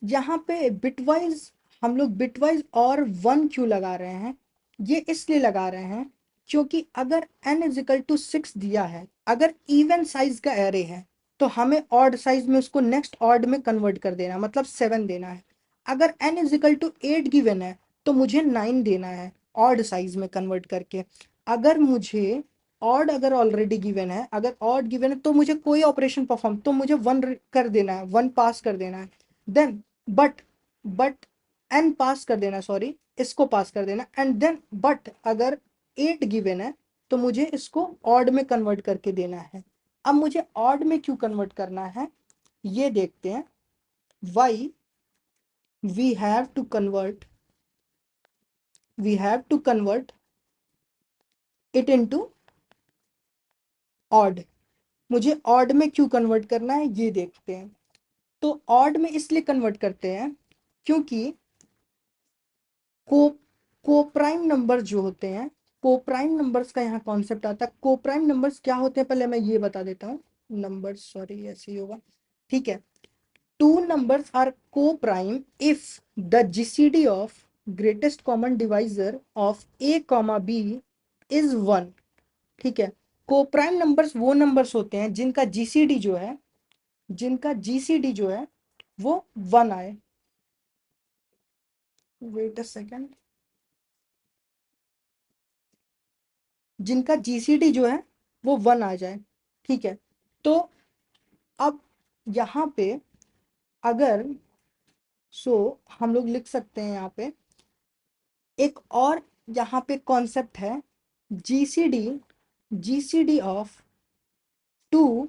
यहाँ पे बिटवाइज, हम लोग बिटवाइज और 1 क्यों लगा रहे हैं, ये इसलिए लगा रहे हैं क्योंकि अगर n इज इक्वल टू 6 दिया है, अगर इवन साइज का एरे है तो हमें ऑड साइज में उसको नेक्स्ट ऑड में कन्वर्ट कर देना है, मतलब 7 देना है। अगर n is equal to 8 given है तो मुझे 9 देना है ऑड साइज में कन्वर्ट करके। अगर मुझे ऑड, अगर ऑलरेडी गिवन है, अगर ऑड गिवन है तो मुझे कोई ऑपरेशन परफॉर्म, तो मुझे 1 कर देना है, 1 पास कर देना है, देन बट बट एन पास कर देना, सॉरी इसको पास कर देना, एंड देन बट अगर 8 गिवन है तो मुझे इसको ऑड में कन्वर्ट करके देना है। अब मुझे ऑड में क्यों कन्वर्ट करना है ये देखते हैं। Why we have to convert, it into odd. मुझे ऑड में क्यों कन्वर्ट करना है ये देखते हैं। तो ऑड में इसलिए कन्वर्ट करते हैं क्योंकि को कोप्राइम नंबर जो होते हैं, कोप्राइम नंबर्स का यहाँ कॉन्सेप्ट आता है। कोप्राइम नंबर्स क्या होते हैं पहले मैं ये बता देता हूँ। नंबर्स, सॉरी ऐसे ही होगा, ठीक है। Two numbers are coprime if the GCD of greatest common divisor of a comma b is 1, ठीक है। कोप्राइम नंबर्स वो नंबर्स होते हैं जिनका जीसीडी जो है वो 1 आए। वेट अ सेकेंड, जिनका जीसीडी जो है वो 1 आ जाए, ठीक है। तो अब यहाँ पे अगर, सो हम लोग लिख सकते हैं यहाँ पे एक और, यहाँ पे कॉन्सेप्ट है जीसीडी, जीसीडी ऑफ 2,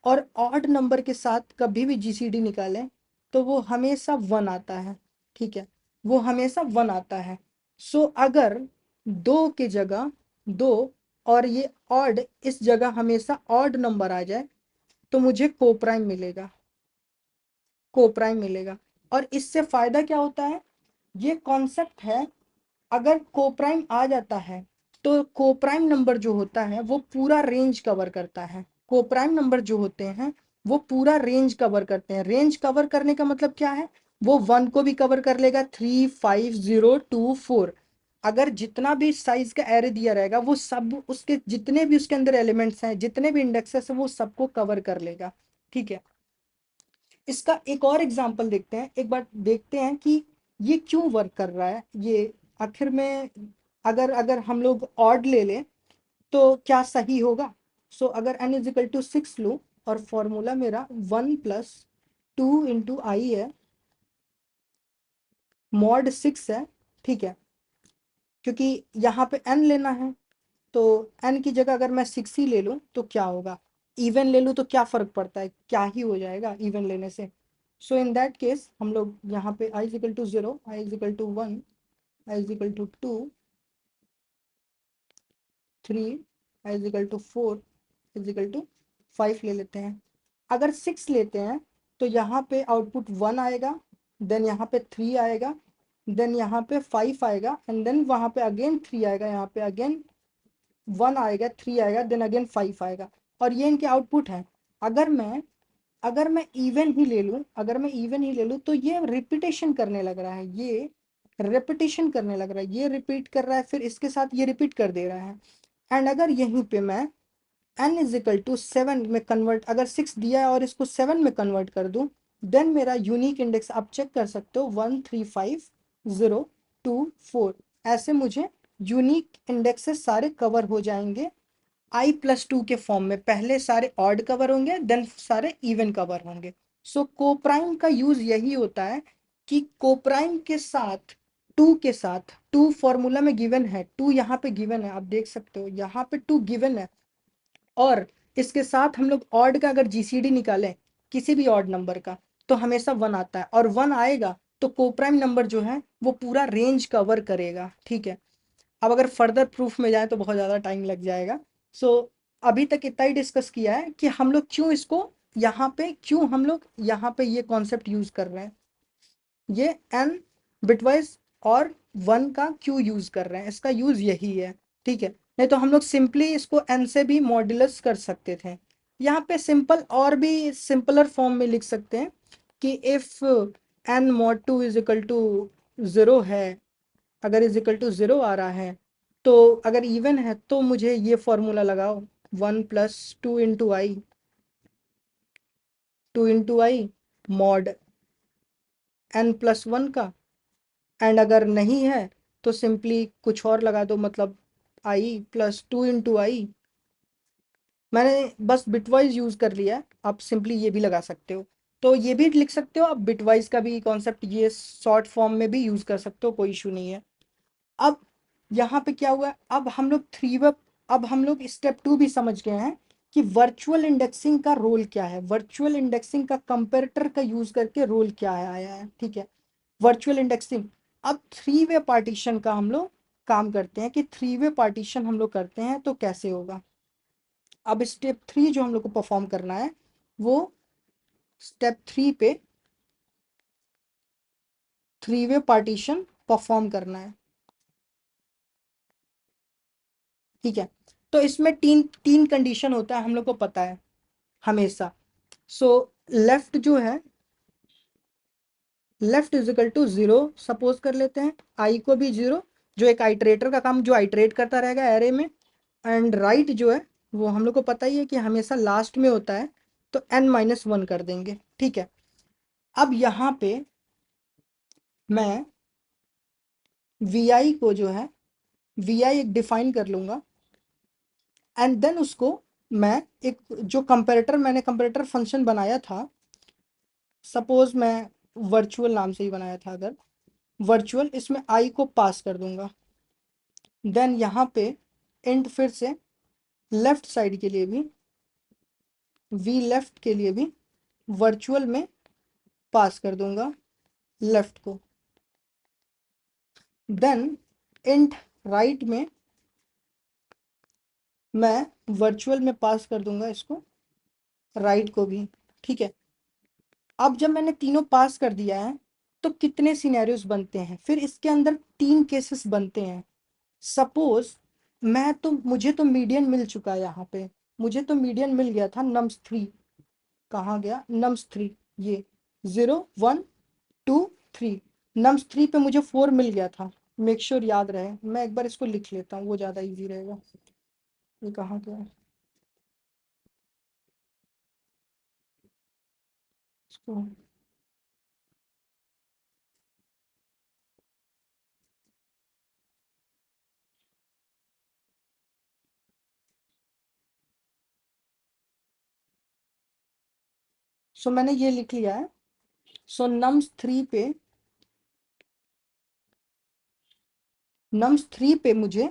और ऑड नंबर के साथ कभी भी जीसीडी निकालें तो वो हमेशा 1 आता है, ठीक है, वो हमेशा 1 आता है। सो अगर 2 की जगह 2 और ये ऑड इस जगह हमेशा ऑड नंबर आ जाए तो मुझे कोप्राइम मिलेगा, कोप्राइम मिलेगा। और इससे फायदा क्या होता है, ये कॉन्सेप्ट है अगर कोप्राइम आ जाता है तो कोप्राइम नंबर जो होता है वो पूरा रेंज कवर करता है। कोप्राइम नंबर जो होते हैं वो पूरा रेंज कवर करते हैं। रेंज कवर करने का मतलब क्या है? वो 1 को भी कवर कर लेगा, 3, 5, 0, 2, 4। अगर जितना भी साइज का एरे दिया रहेगा वो सब उसके जितने भी उसके अंदर एलिमेंट्स हैं, जितने भी इंडेक्सेस हैं, वो सबको कवर कर लेगा। ठीक है, इसका एक और एग्जांपल देखते हैं। एक बार देखते हैं कि ये क्यों वर्क कर रहा है। ये आखिर में अगर अगर हम लोग ऑड ले लें तो क्या सही होगा? सो अगर n इज इक्वल टू 6 लूँ और फॉर्मूला मेरा 1 + 2 × i है, मॉड 6 है। ठीक है, क्योंकि यहाँ पे n लेना है तो n की जगह अगर मैं 6 ही ले लूँ तो क्या होगा? इवन ले लूँ तो क्या फ़र्क पड़ता है? क्या ही हो जाएगा इवन लेने से। सो इन दैट केस हम लोग यहाँ पे i is equal to 0, i is equal to 1, i is equal to 2, 3, i is equal to 4, is equal to 5 ले लेते हैं। अगर 6 लेते हैं तो यहाँ पे आउटपुट 1 आएगा, देन यहाँ पे 3 आएगा, देन यहाँ पे 5 आएगा, एंड देन वहाँ पे अगेन 3 आएगा, यहाँ पे अगेन 1 आएगा, 3 आएगा, देन अगेन 5 आएगा। और ये इनके आउटपुट हैं। अगर मैं अगर मैं इवन ही ले लूँ, अगर मैं इवन ही ले लूँ तो ये रिपीटेशन करने लग रहा है, ये रिपीटेशन करने लग रहा है, ये रिपीट कर रहा है, फिर इसके साथ ये रिपीट कर दे रहा है। एंड अगर यहीं पे मैं n इज इक्वल टू 7 में कन्वर्ट, अगर 6 दिया है और इसको 7 में कन्वर्ट कर दूं, देन मेरा यूनिक इंडेक्स आप चेक कर सकते हो 1, 3, 5, 0, 2, 4। ऐसे मुझे यूनिक इंडेक्सेस सारे कवर हो जाएंगे i+2 के फॉर्म में। पहले सारे ऑड कवर होंगे, देन सारे इवन कवर होंगे। सो कोप्राइम का यूज यही होता है कि कोप्राइम के साथ 2 के साथ 2 फॉर्मूला में गिवन है, 2 यहाँ पे गिवन है, आप देख सकते हो यहाँ पे 2 गिवन है। और इसके साथ हम लोग ऑड का अगर जीसीडी निकालें किसी भी ऑड नंबर का तो हमेशा 1 आता है, और 1 आएगा तो कोप्राइम नंबर जो है वो पूरा रेंज कवर करेगा। ठीक है, अब अगर फर्दर प्रूफ में जाए तो बहुत ज़्यादा टाइम लग जाएगा। सो अभी तक इतना ही डिस्कस किया है कि हम लोग क्यों इसको यहाँ पे, क्यों हम लोग यहाँ पे ये कॉन्सेप्ट यूज़ कर रहे हैं, ये n बिटवाइज और 1 का क्यों यूज़ कर रहे हैं, इसका यूज़ यही है। ठीक है, नहीं तो हम लोग सिंपली इसको n से भी मॉड्यूलस कर सकते थे। यहाँ पे सिंपल और भी सिंपलर फॉर्म में लिख सकते हैं कि if n mod 2 is equal to 0 है, अगर इज इक्वल टू 0 आ रहा है तो अगर इवन है तो मुझे ये फॉर्मूला लगाओ 1 + 2 × i, 2 × i मॉड n+1 का। एंड अगर नहीं है तो सिंपली कुछ और लगा दो, मतलब i+2 × i। मैंने बस बिटवाइज यूज़ कर लिया है, आप सिंपली ये भी लगा सकते हो। तो ये भी लिख सकते हो आप बिटवाइज का भी कॉन्सेप्ट, ये शॉर्ट फॉर्म में भी यूज़ कर सकते हो, कोई इशू नहीं है। अब यहाँ पे क्या हुआ है, अब हम लोग अब हम लोग स्टेप 2 भी समझ गए हैं कि वर्चुअल इंडेक्सिंग का रोल क्या है, वर्चुअल इंडेक्सिंग का कंपैरेटर का यूज़ करके रोल क्या है आया है। ठीक है, वर्चुअल इंडेक्सिंग। अब 3 वे पार्टीशन का हम लोग काम करते हैं कि 3 वे पार्टीशन हम लोग करते हैं तो कैसे होगा। अब स्टेप 3 जो हम लोग को परफॉर्म करना है वो स्टेप 3 पे 3 वे पार्टीशन परफॉर्म करना है। ठीक है, तो इसमें तीन तीन कंडीशन होता है, हम लोग को पता है हमेशा। सो लेफ्ट जो है, left is equal to 0 suppose कर लेते हैं, आई को भी 0, जो एक आइट्रेटर का काम जो आइट्रेट करता रहेगा एरे में। एंड राइट जो है वो हम लोग को पता ही है कि हमेशा लास्ट में होता है, तो n-1 कर देंगे। ठीक है, अब यहाँ पे मैं vi को जो है vi एक डिफाइन कर लूँगा, एंड देन उसको मैं एक जो कंपैरेटर, मैंने कंपैरेटर फंक्शन बनाया था, सपोज मैं वर्चुअल नाम से ही बनाया था, अगर वर्चुअल, इसमें आई को पास कर दूंगा। देन यहाँ पे इंट फिर से लेफ्ट साइड के लिए भी, वी लेफ्ट के लिए भी वर्चुअल में पास कर दूंगा लेफ्ट को। देन इंट राइट में मैं वर्चुअल में पास कर दूंगा इसको, राइट को भी। ठीक है, अब जब मैंने तीनों पास कर दिया है तो कितने सिनेरियोज बनते हैं, फिर इसके अंदर 3 केसेस बनते हैं। सपोज मुझे तो मीडियन मिल चुका है, यहाँ पे मुझे तो मीडियन मिल गया था नम्स 3। कहाँ गया नम्स 3, ये 0 1 2 3, नम्स 3 पे मुझे 4 मिल गया था। मेक श्योर याद रहे, मैं एक बार इसको लिख लेता हूँ, वो ज़्यादा इजी रहेगा। ये कहाँ गया इसको। सो मैंने ये लिख लिया है। सो नम्स 3 पे मुझे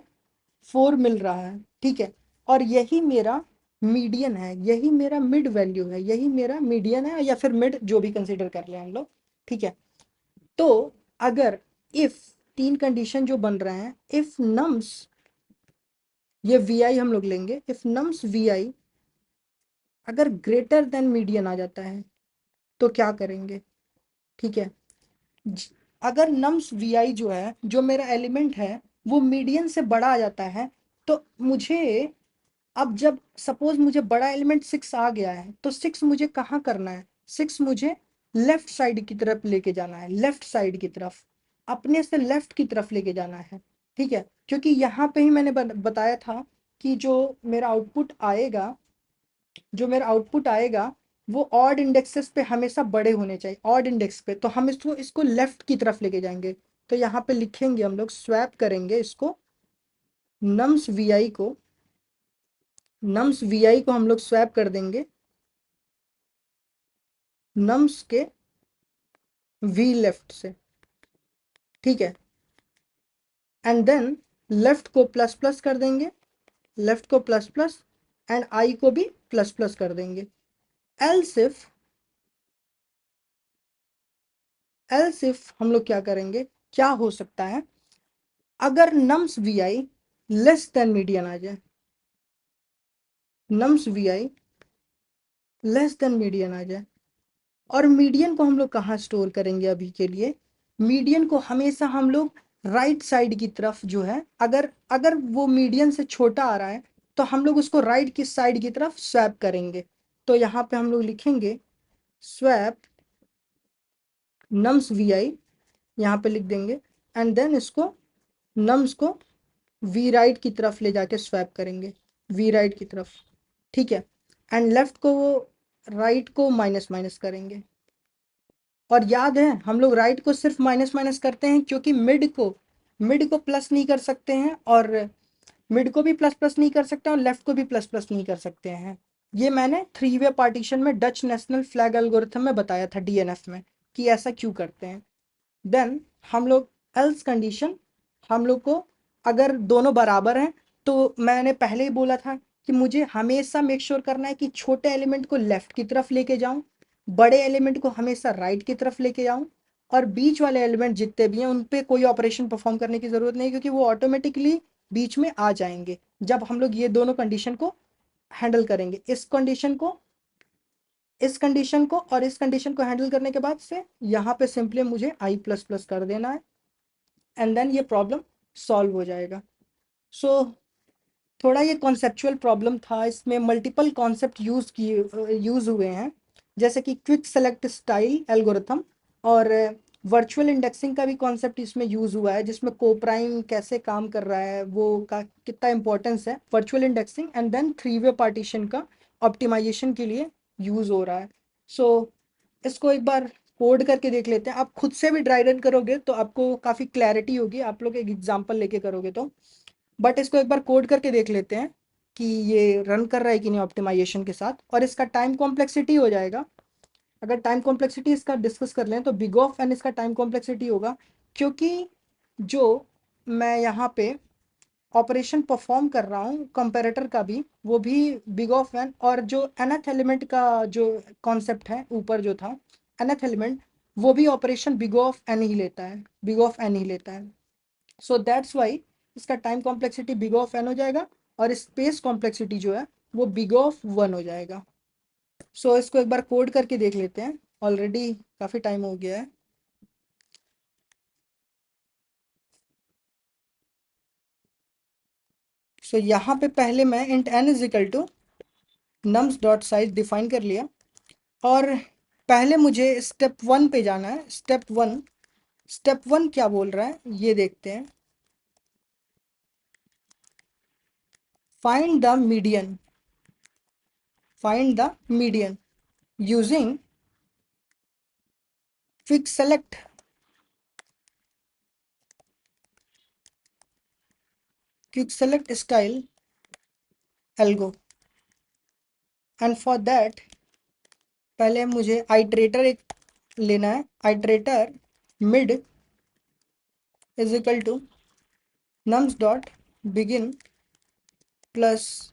4 मिल रहा है, ठीक है। और यही मेरा मीडियन है, यही मेरा मिड वैल्यू है, यही मेरा मीडियन है, या फिर मिड जो भी कंसीडर कर ले हम लोग, ठीक है। तो अगर इफ 3 कंडीशन जो बन रहे हैं, इफ नम्स, ये वी आई हम लोग लेंगे, इफ नम्स वी आई अगर ग्रेटर देन मीडियन आ जाता है तो क्या करेंगे, ठीक है। अगर नम्स वी आई जो है, जो मेरा एलिमेंट है, वो मीडियन से बड़ा आ जाता है, तो मुझे, अब जब सपोज मुझे बड़ा एलिमेंट 6 आ गया है, तो 6 मुझे कहाँ करना है, 6 मुझे लेफ्ट साइड की तरफ लेके जाना है, लेफ्ट साइड की तरफ, अपने से लेफ्ट की तरफ लेके जाना है, ठीक है। क्योंकि यहाँ पे ही मैंने बताया था कि जो मेरा आउटपुट आएगा वो ऑड इंडेक्सेस पे हमेशा बड़े होने चाहिए, ऑड इंडेक्स पे, तो हम इसको इसको लेफ्ट की तरफ लेके जाएंगे। तो यहाँ पे लिखेंगे हम लोग, स्वैप करेंगे इसको, नम्स वी आई को, हम लोग स्वैप कर देंगे नम्स के वी लेफ्ट से, ठीक है। एंड देन लेफ्ट को प्लस प्लस कर देंगे, लेफ्ट को प्लस प्लस, एंड आई को भी प्लस प्लस कर देंगे। एल्स इफ हम लोग क्या करेंगे, क्या हो सकता है, अगर nums v i less than median आ जाए, nums v i less than median आ जाए, और मीडियन को हम लोग कहाँ स्टोर करेंगे अभी के लिए, मीडियन को हमेशा हम लोग राइट साइड की तरफ जो है, अगर अगर वो मीडियन से छोटा आ रहा है तो हम लोग उसको राइट की साइड की तरफ स्वैप करेंगे। तो यहाँ पे हम लोग लिखेंगे स्वैप नम्स वी आई, यहाँ पे लिख देंगे, एंड देन इसको नम्स को वी राइट की तरफ ले जाके स्वैप करेंगे, वी राइट की तरफ, ठीक है। एंड लेफ्ट को वो राइट को माइनस माइनस करेंगे। और याद है हम लोग राइट को सिर्फ माइनस माइनस करते हैं क्योंकि मिड को प्लस नहीं कर सकते हैं, और मिड को भी प्लस प्लस नहीं कर सकते, और लेफ्ट को भी प्लस प्लस नहीं कर सकते हैं। ये मैंने 3 वे पार्टीशन में डच नेशनल फ्लैग एल्गोरिथम में बताया था, डीएनएफ में, कि ऐसा क्यों करते हैं। देन हम लोग एल्स कंडीशन, हम लोग को अगर दोनों बराबर हैं, तो मैंने पहले ही बोला था कि मुझे हमेशा मेक श्योर करना है कि छोटे एलिमेंट को लेफ्ट की तरफ लेके जाऊं, बड़े एलिमेंट को हमेशा राइट की तरफ लेके जाऊं, और बीच वाले एलिमेंट जितने भी हैं उन पे कोई ऑपरेशन परफॉर्म करने की ज़रूरत नहीं, क्योंकि वो ऑटोमेटिकली बीच में आ जाएंगे जब हम लोग ये दोनों कंडीशन को हैंडल करेंगे। इस कंडीशन को और इस कंडीशन को हैंडल करने के बाद से यहाँ पे सिंपली मुझे आई प्लस प्लस कर देना है, एंड देन ये प्रॉब्लम सॉल्व हो जाएगा। सो थोड़ा ये कॉन्सेप्चुअल प्रॉब्लम था, इसमें मल्टीपल कॉन्सेप्ट यूज़ हुए हैं, जैसे कि क्विक सेलेक्ट स्टाइल एल्गोरिथम, और वर्चुअल इंडेक्सिंग का भी कॉन्सेप्ट इसमें यूज़ हुआ है, जिसमें कोप्राइम कैसे काम कर रहा है, वो का कितना इंपॉर्टेंस है virtual indexing, and then 3 way partition का ऑप्टिमाइजेशन के लिए यूज़ हो रहा है। सो इसको एक बार कोड करके देख लेते हैं। आप खुद से भी ड्राई रन करोगे तो आपको काफ़ी क्लैरिटी होगी, आप लोग एक एग्जांपल लेके करोगे तो। बट इसको एक बार कोड करके देख लेते हैं कि ये रन कर रहा है कि नहीं ऑप्टिमाइजेशन के साथ, और इसका टाइम कॉम्प्लेक्सिटी हो जाएगा। अगर टाइम कॉम्प्लेक्सिटी इसका डिस्कस कर लें तो बिग ऑफ एन इसका टाइम कॉम्प्लेक्सिटी होगा, क्योंकि जो मैं यहाँ पे ऑपरेशन परफॉर्म कर रहा हूँ कंपैरेटर का भी, वो भी बिग ऑफ एन, और जो nth एलिमेंट का जो कॉन्सेप्ट है ऊपर जो था nth एलिमेंट, वो भी ऑपरेशन बिग ऑफ एन ही लेता है, बिग ऑफ एन ही लेता है। सो दैट्स वाई इसका time complexity big of n हो जाएगा, और स्पेस कॉम्प्लेक्सिटी जो है वो बिग ऑफ 1 हो जाएगा। सो इसको एक बार कोड करके देख लेते हैं, ऑलरेडी काफ़ी टाइम हो गया है। सो यहाँ पे पहले मैं int n is equal to nums dot size define कर लिया, और पहले मुझे स्टेप 1 पे जाना है। स्टेप 1 क्या बोल रहा है ये देखते हैं। Find the median, find the median using quick select, quick select style algo. And for that पहले मुझे आइट्रेटर एक लेना है। Iterator mid is equal to nums dot begin plus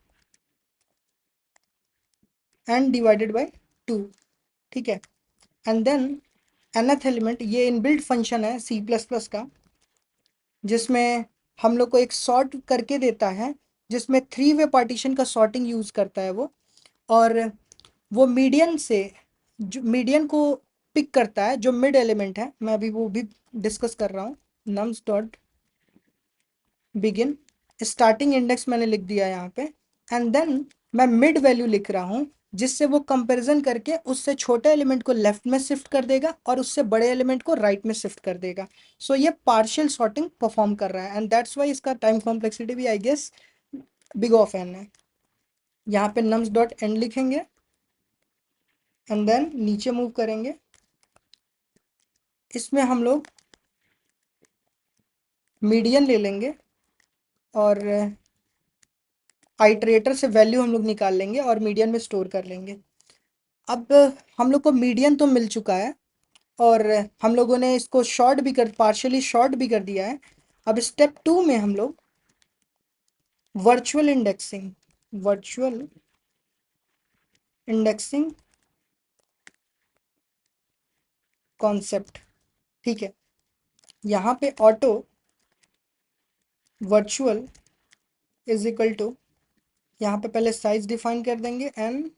n divided by 2, ठीक है। एंड देन nth एलिमेंट, ये इनबिल्ट फंक्शन है सी प्लस प्लस का, जिसमें हम लोग को एक सॉर्ट करके देता है, जिसमें 3 वे पार्टीशन का सॉर्टिंग यूज़ करता है वो। और वो मीडियन से, जो मीडियन को पिक करता है, जो मिड एलिमेंट है, मैं अभी वो भी डिस्कस कर रहा हूँ। Nums dot begin, starting index मैंने लिख दिया यहाँ पे, एंड देन मैं मिड वैल्यू लिख रहा हूँ, जिससे वो कंपैरिजन करके उससे छोटे एलिमेंट को लेफ्ट में शिफ्ट कर देगा और उससे बड़े एलिमेंट को राइट में शिफ्ट कर देगा। सो ये पार्शियल सॉर्टिंग परफॉर्म कर रहा है, एंड दैट्स वाई इसका टाइम कॉम्प्लेक्सिटी भी I guess big of n है। यहाँ पे नम्स डॉट एंड लिखेंगे एंड देन नीचे मूव करेंगे। इसमें हम लोग मीडियन ले लेंगे और आइटरेटर से वैल्यू हम लोग निकाल लेंगे और मीडियन में स्टोर कर लेंगे। अब हम लोग को मीडियन तो मिल चुका है, और हम लोगों ने इसको शॉर्ट भी कर, पार्शियली शॉर्ट भी कर दिया है। अब स्टेप 2 में हम लोग virtual indexing, virtual indexing concept, ठीक है। यहाँ पे auto virtual is equal to, यहाँ पे पहले साइज डिफाइन कर देंगे n,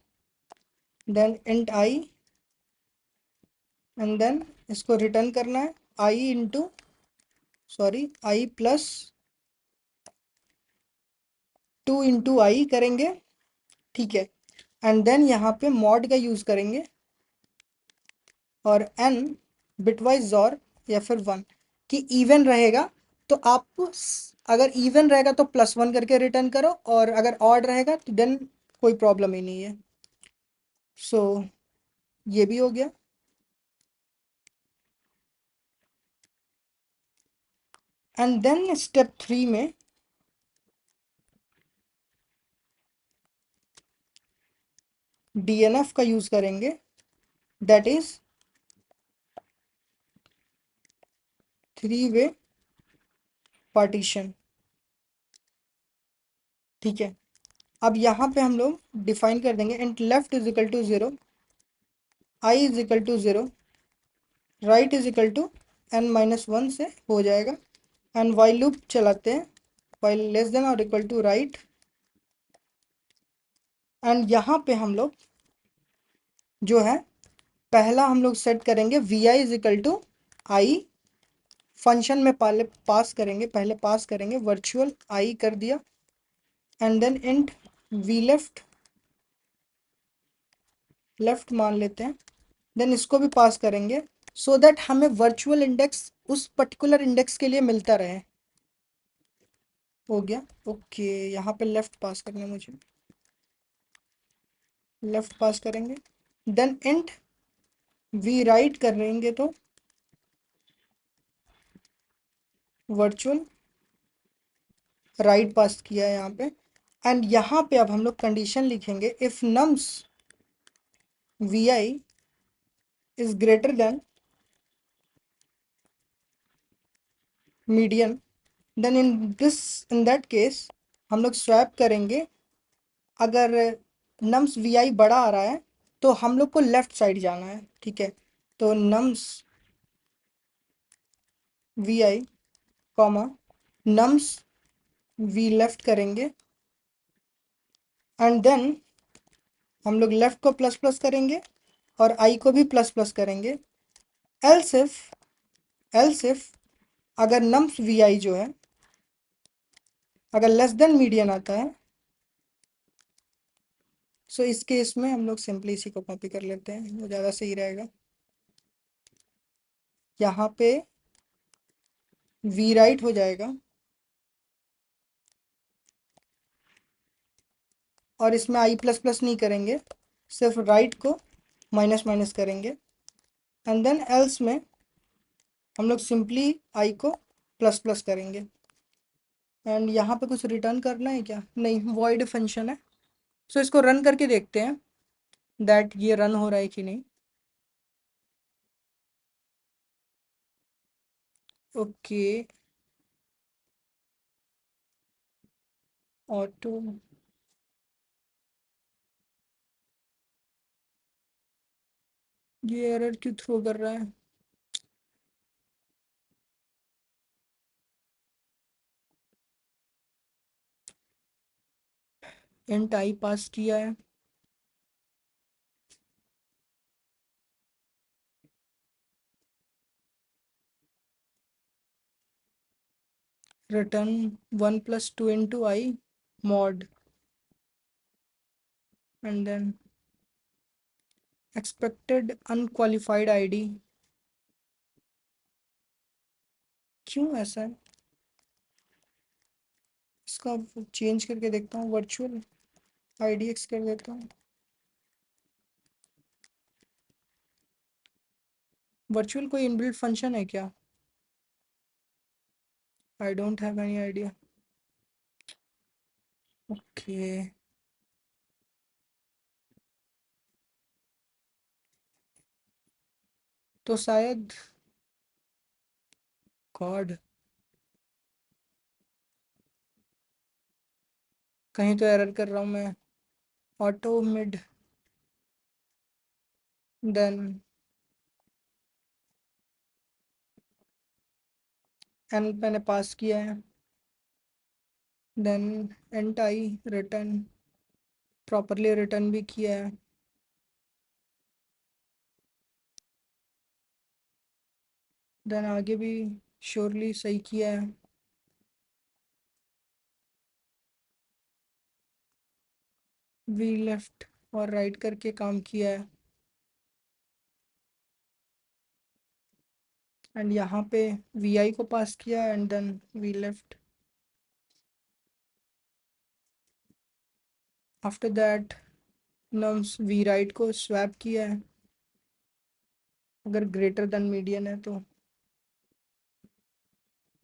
then int i, and then इसको रिटर्न करना है i into, sorry i plus 2 into i करेंगे, ठीक है। एंड देन यहाँ पे मॉड का यूज़ करेंगे और n बिटवाइज और, या फिर 1 कि इवन रहेगा तो आप, अगर इवन रहेगा तो +1 करके रिटर्न करो, और अगर ऑड रहेगा तो देन कोई प्रॉब्लम ही नहीं है। सो ये भी हो गया। एंड देन स्टेप 3 में DNF का यूज़ करेंगे, दैट इज 3 वे पार्टीशन, ठीक है। अब यहाँ पे हम लोग डिफाइन कर देंगे int left is equal to 0, i is equal to 0, right is equal to n-1 से हो जाएगा। एंड वाइल लूप चलाते हैं, वाइल लेस देन और इक्वल टू राइट। एंड यहाँ पे हम लोग जो है, पहला हम लोग सेट करेंगे vi is equal to i, function में पहले पास करेंगे, वर्चुअल आई कर दिया, and then int v left मान लेते हैं, देन इसको भी पास करेंगे, सो दैट हमें वर्चुअल इंडेक्स उस पर्टिकुलर इंडेक्स के लिए मिलता रहे। हो गया, ओके। यहाँ पे लेफ्ट पास करना है मुझे, लेफ्ट पास करेंगे, देन इंट वी राइट करेंगे तो वर्चुअल राइट पास किया है यहाँ पे। एंड यहाँ पे अब हम लोग कंडीशन लिखेंगे, if nums vi is greater than median, then in that case हम लोग स्वैप करेंगे। अगर नम्स vi बड़ा आ रहा है तो हम लोग को लेफ्ट साइड जाना है, ठीक है। तो nums vi comma nums v left करेंगे, एंड देन हम लोग लेफ्ट को प्लस प्लस करेंगे और आई को भी प्लस प्लस करेंगे। एल्स इफ अगर नम्स vi जो है अगर लेस देन मीडियन आता है, सो इस केस में हम लोग सिंपली इसी को कॉपी कर लेते हैं, वो ज़्यादा सही रहेगा। यहाँ पे वी राइट हो जाएगा, और इसमें आई प्लस प्लस नहीं करेंगे, सिर्फ राइट को माइनस माइनस करेंगे। एंड देन एल्स में हम लोग सिंपली आई को प्लस प्लस करेंगे। एंड यहाँ पे कुछ रिटर्न करना है क्या? नहीं, वॉइड फंक्शन है। सो इसको रन करके देखते हैं दैट ये रन हो रहा है कि नहीं। ओके, ऑटो, ये एरर क्यों थ्रो कर रहा है? इंट आई पास किया है, return 1 + 2 into I mod, and then expected unqualified ID. क्यों ऐसा है? इसका चेंज करके देखता हूँ, वर्चुअल आईडी एक्स कर देता हूँ। वर्चुअल कोई इनबिल्ट फंक्शन है क्या? I don't have any idea. Okay, तो शायद गॉड, कहीं तो एरर कर रहा हूँ मैं। ऑटो मिड, देन एन मैंने पास किया है, देन एंट आई रिटर्न, प्रॉपरली रिटर्न भी किया है, देन आगे भी श्योरली सही किया है। वी लेफ्ट और राइट करके काम किया है, एंड यहाँ पे वी आई को पास किया and then v left. After that nums v right को स्वैप किया है, अगर ग्रेटर देन मीडियन है तो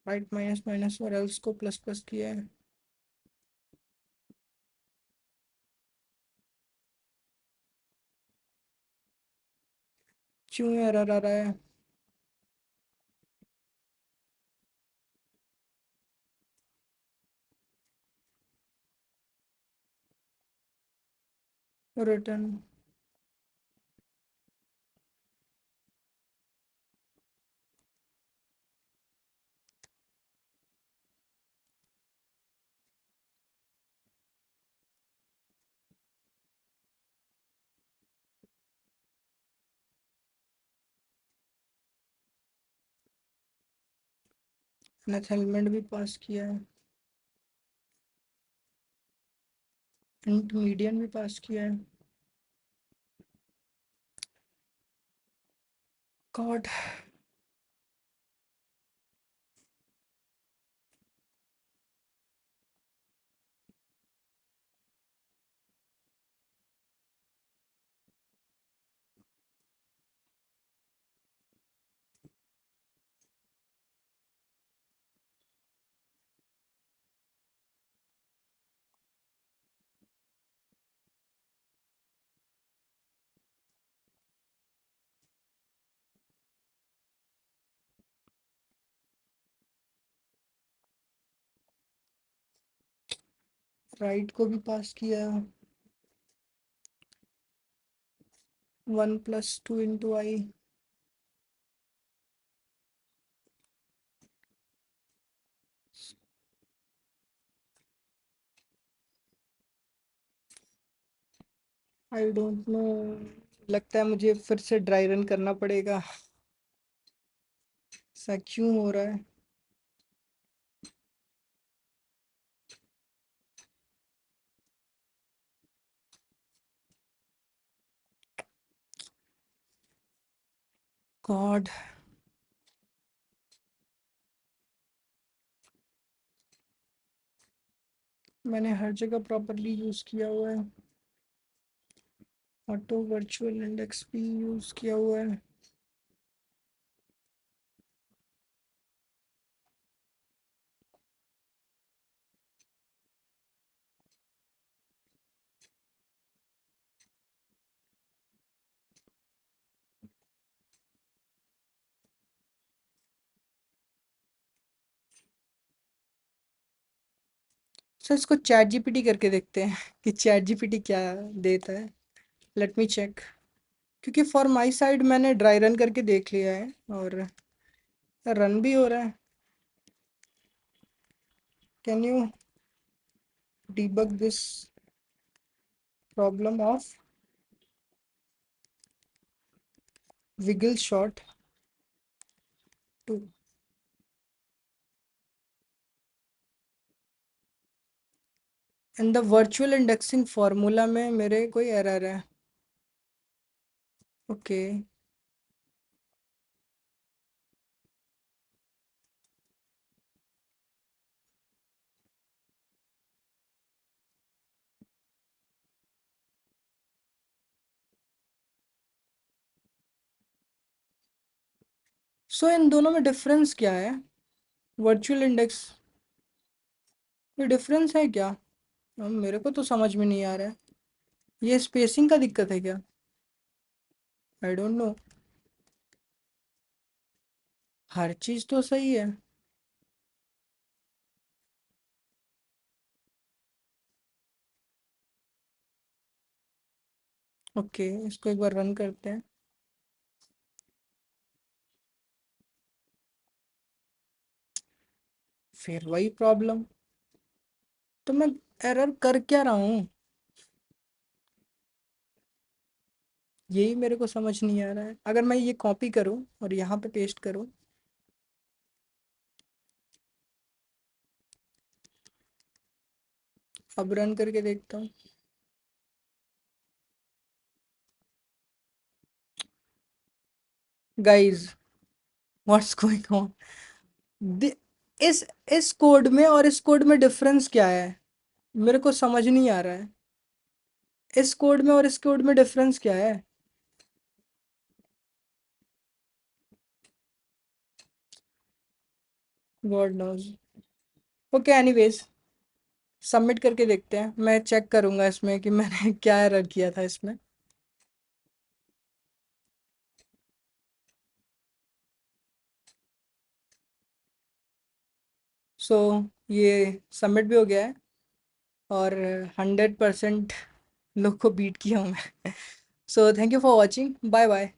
राइट माइनस माइनस और एल्स को प्लस प्लस किया है। क्यों एरर आ रहा है? रिटर्न, नेथ एलिमेंट भी पास किया है, इंट मीडियन भी पास किया है। गॉड, राइट को भी पास किया है, 1 + 2 into I. I don't know, लगता है मुझे फिर से ड्राई रन करना पड़ेगा। ऐसा क्यों हो रहा है? गॉड, मैंने हर जगह प्रॉपरली यूज़ किया हुआ है, ऑटो वर्चुअल इंडेक्स भी यूज़ किया हुआ है। सर इसको चैट जीपीटी करके देखते हैं कि चैट जीपीटी क्या देता है। लेट मी चेक, क्योंकि फॉर माई साइड मैंने ड्राई रन करके देख लिया है और रन भी हो रहा है। Can you debug this problem of wiggle shot to in the virtual indexing formula में मेरे कोई एरर है। ओके, सो इन दोनों में डिफरेंस क्या है? वर्चुअल इंडेक्स, ये डिफरेंस है क्या? मेरे को तो समझ में नहीं आ रहा है। ये स्पेसिंग का दिक्कत है क्या? I don't know. हर चीज़ तो सही है। ओके, इसको एक बार रन करते हैं। फिर वही प्रॉब्लम। तो मैं एरर कर क्या रहा हूँ, यही मेरे को समझ नहीं आ रहा है। अगर मैं ये कॉपी करूँ और यहाँ पे पेस्ट करूँ, अब रन करके देखता हूँ। Guys, what's going on? इस इस कोड में और इस कोड में डिफरेंस क्या है? मेरे को समझ नहीं आ रहा है। इस कोड में और इस कोड में डिफरेंस क्या है? God knows. Okay, anyways, submit करके देखते हैं। मैं चेक करूंगा इसमें कि मैंने क्या एरर किया था इसमें। सो ये सबमिट भी हो गया है और 100% लोग को बीट किया हूँ मैं। So thank you for watching, bye bye.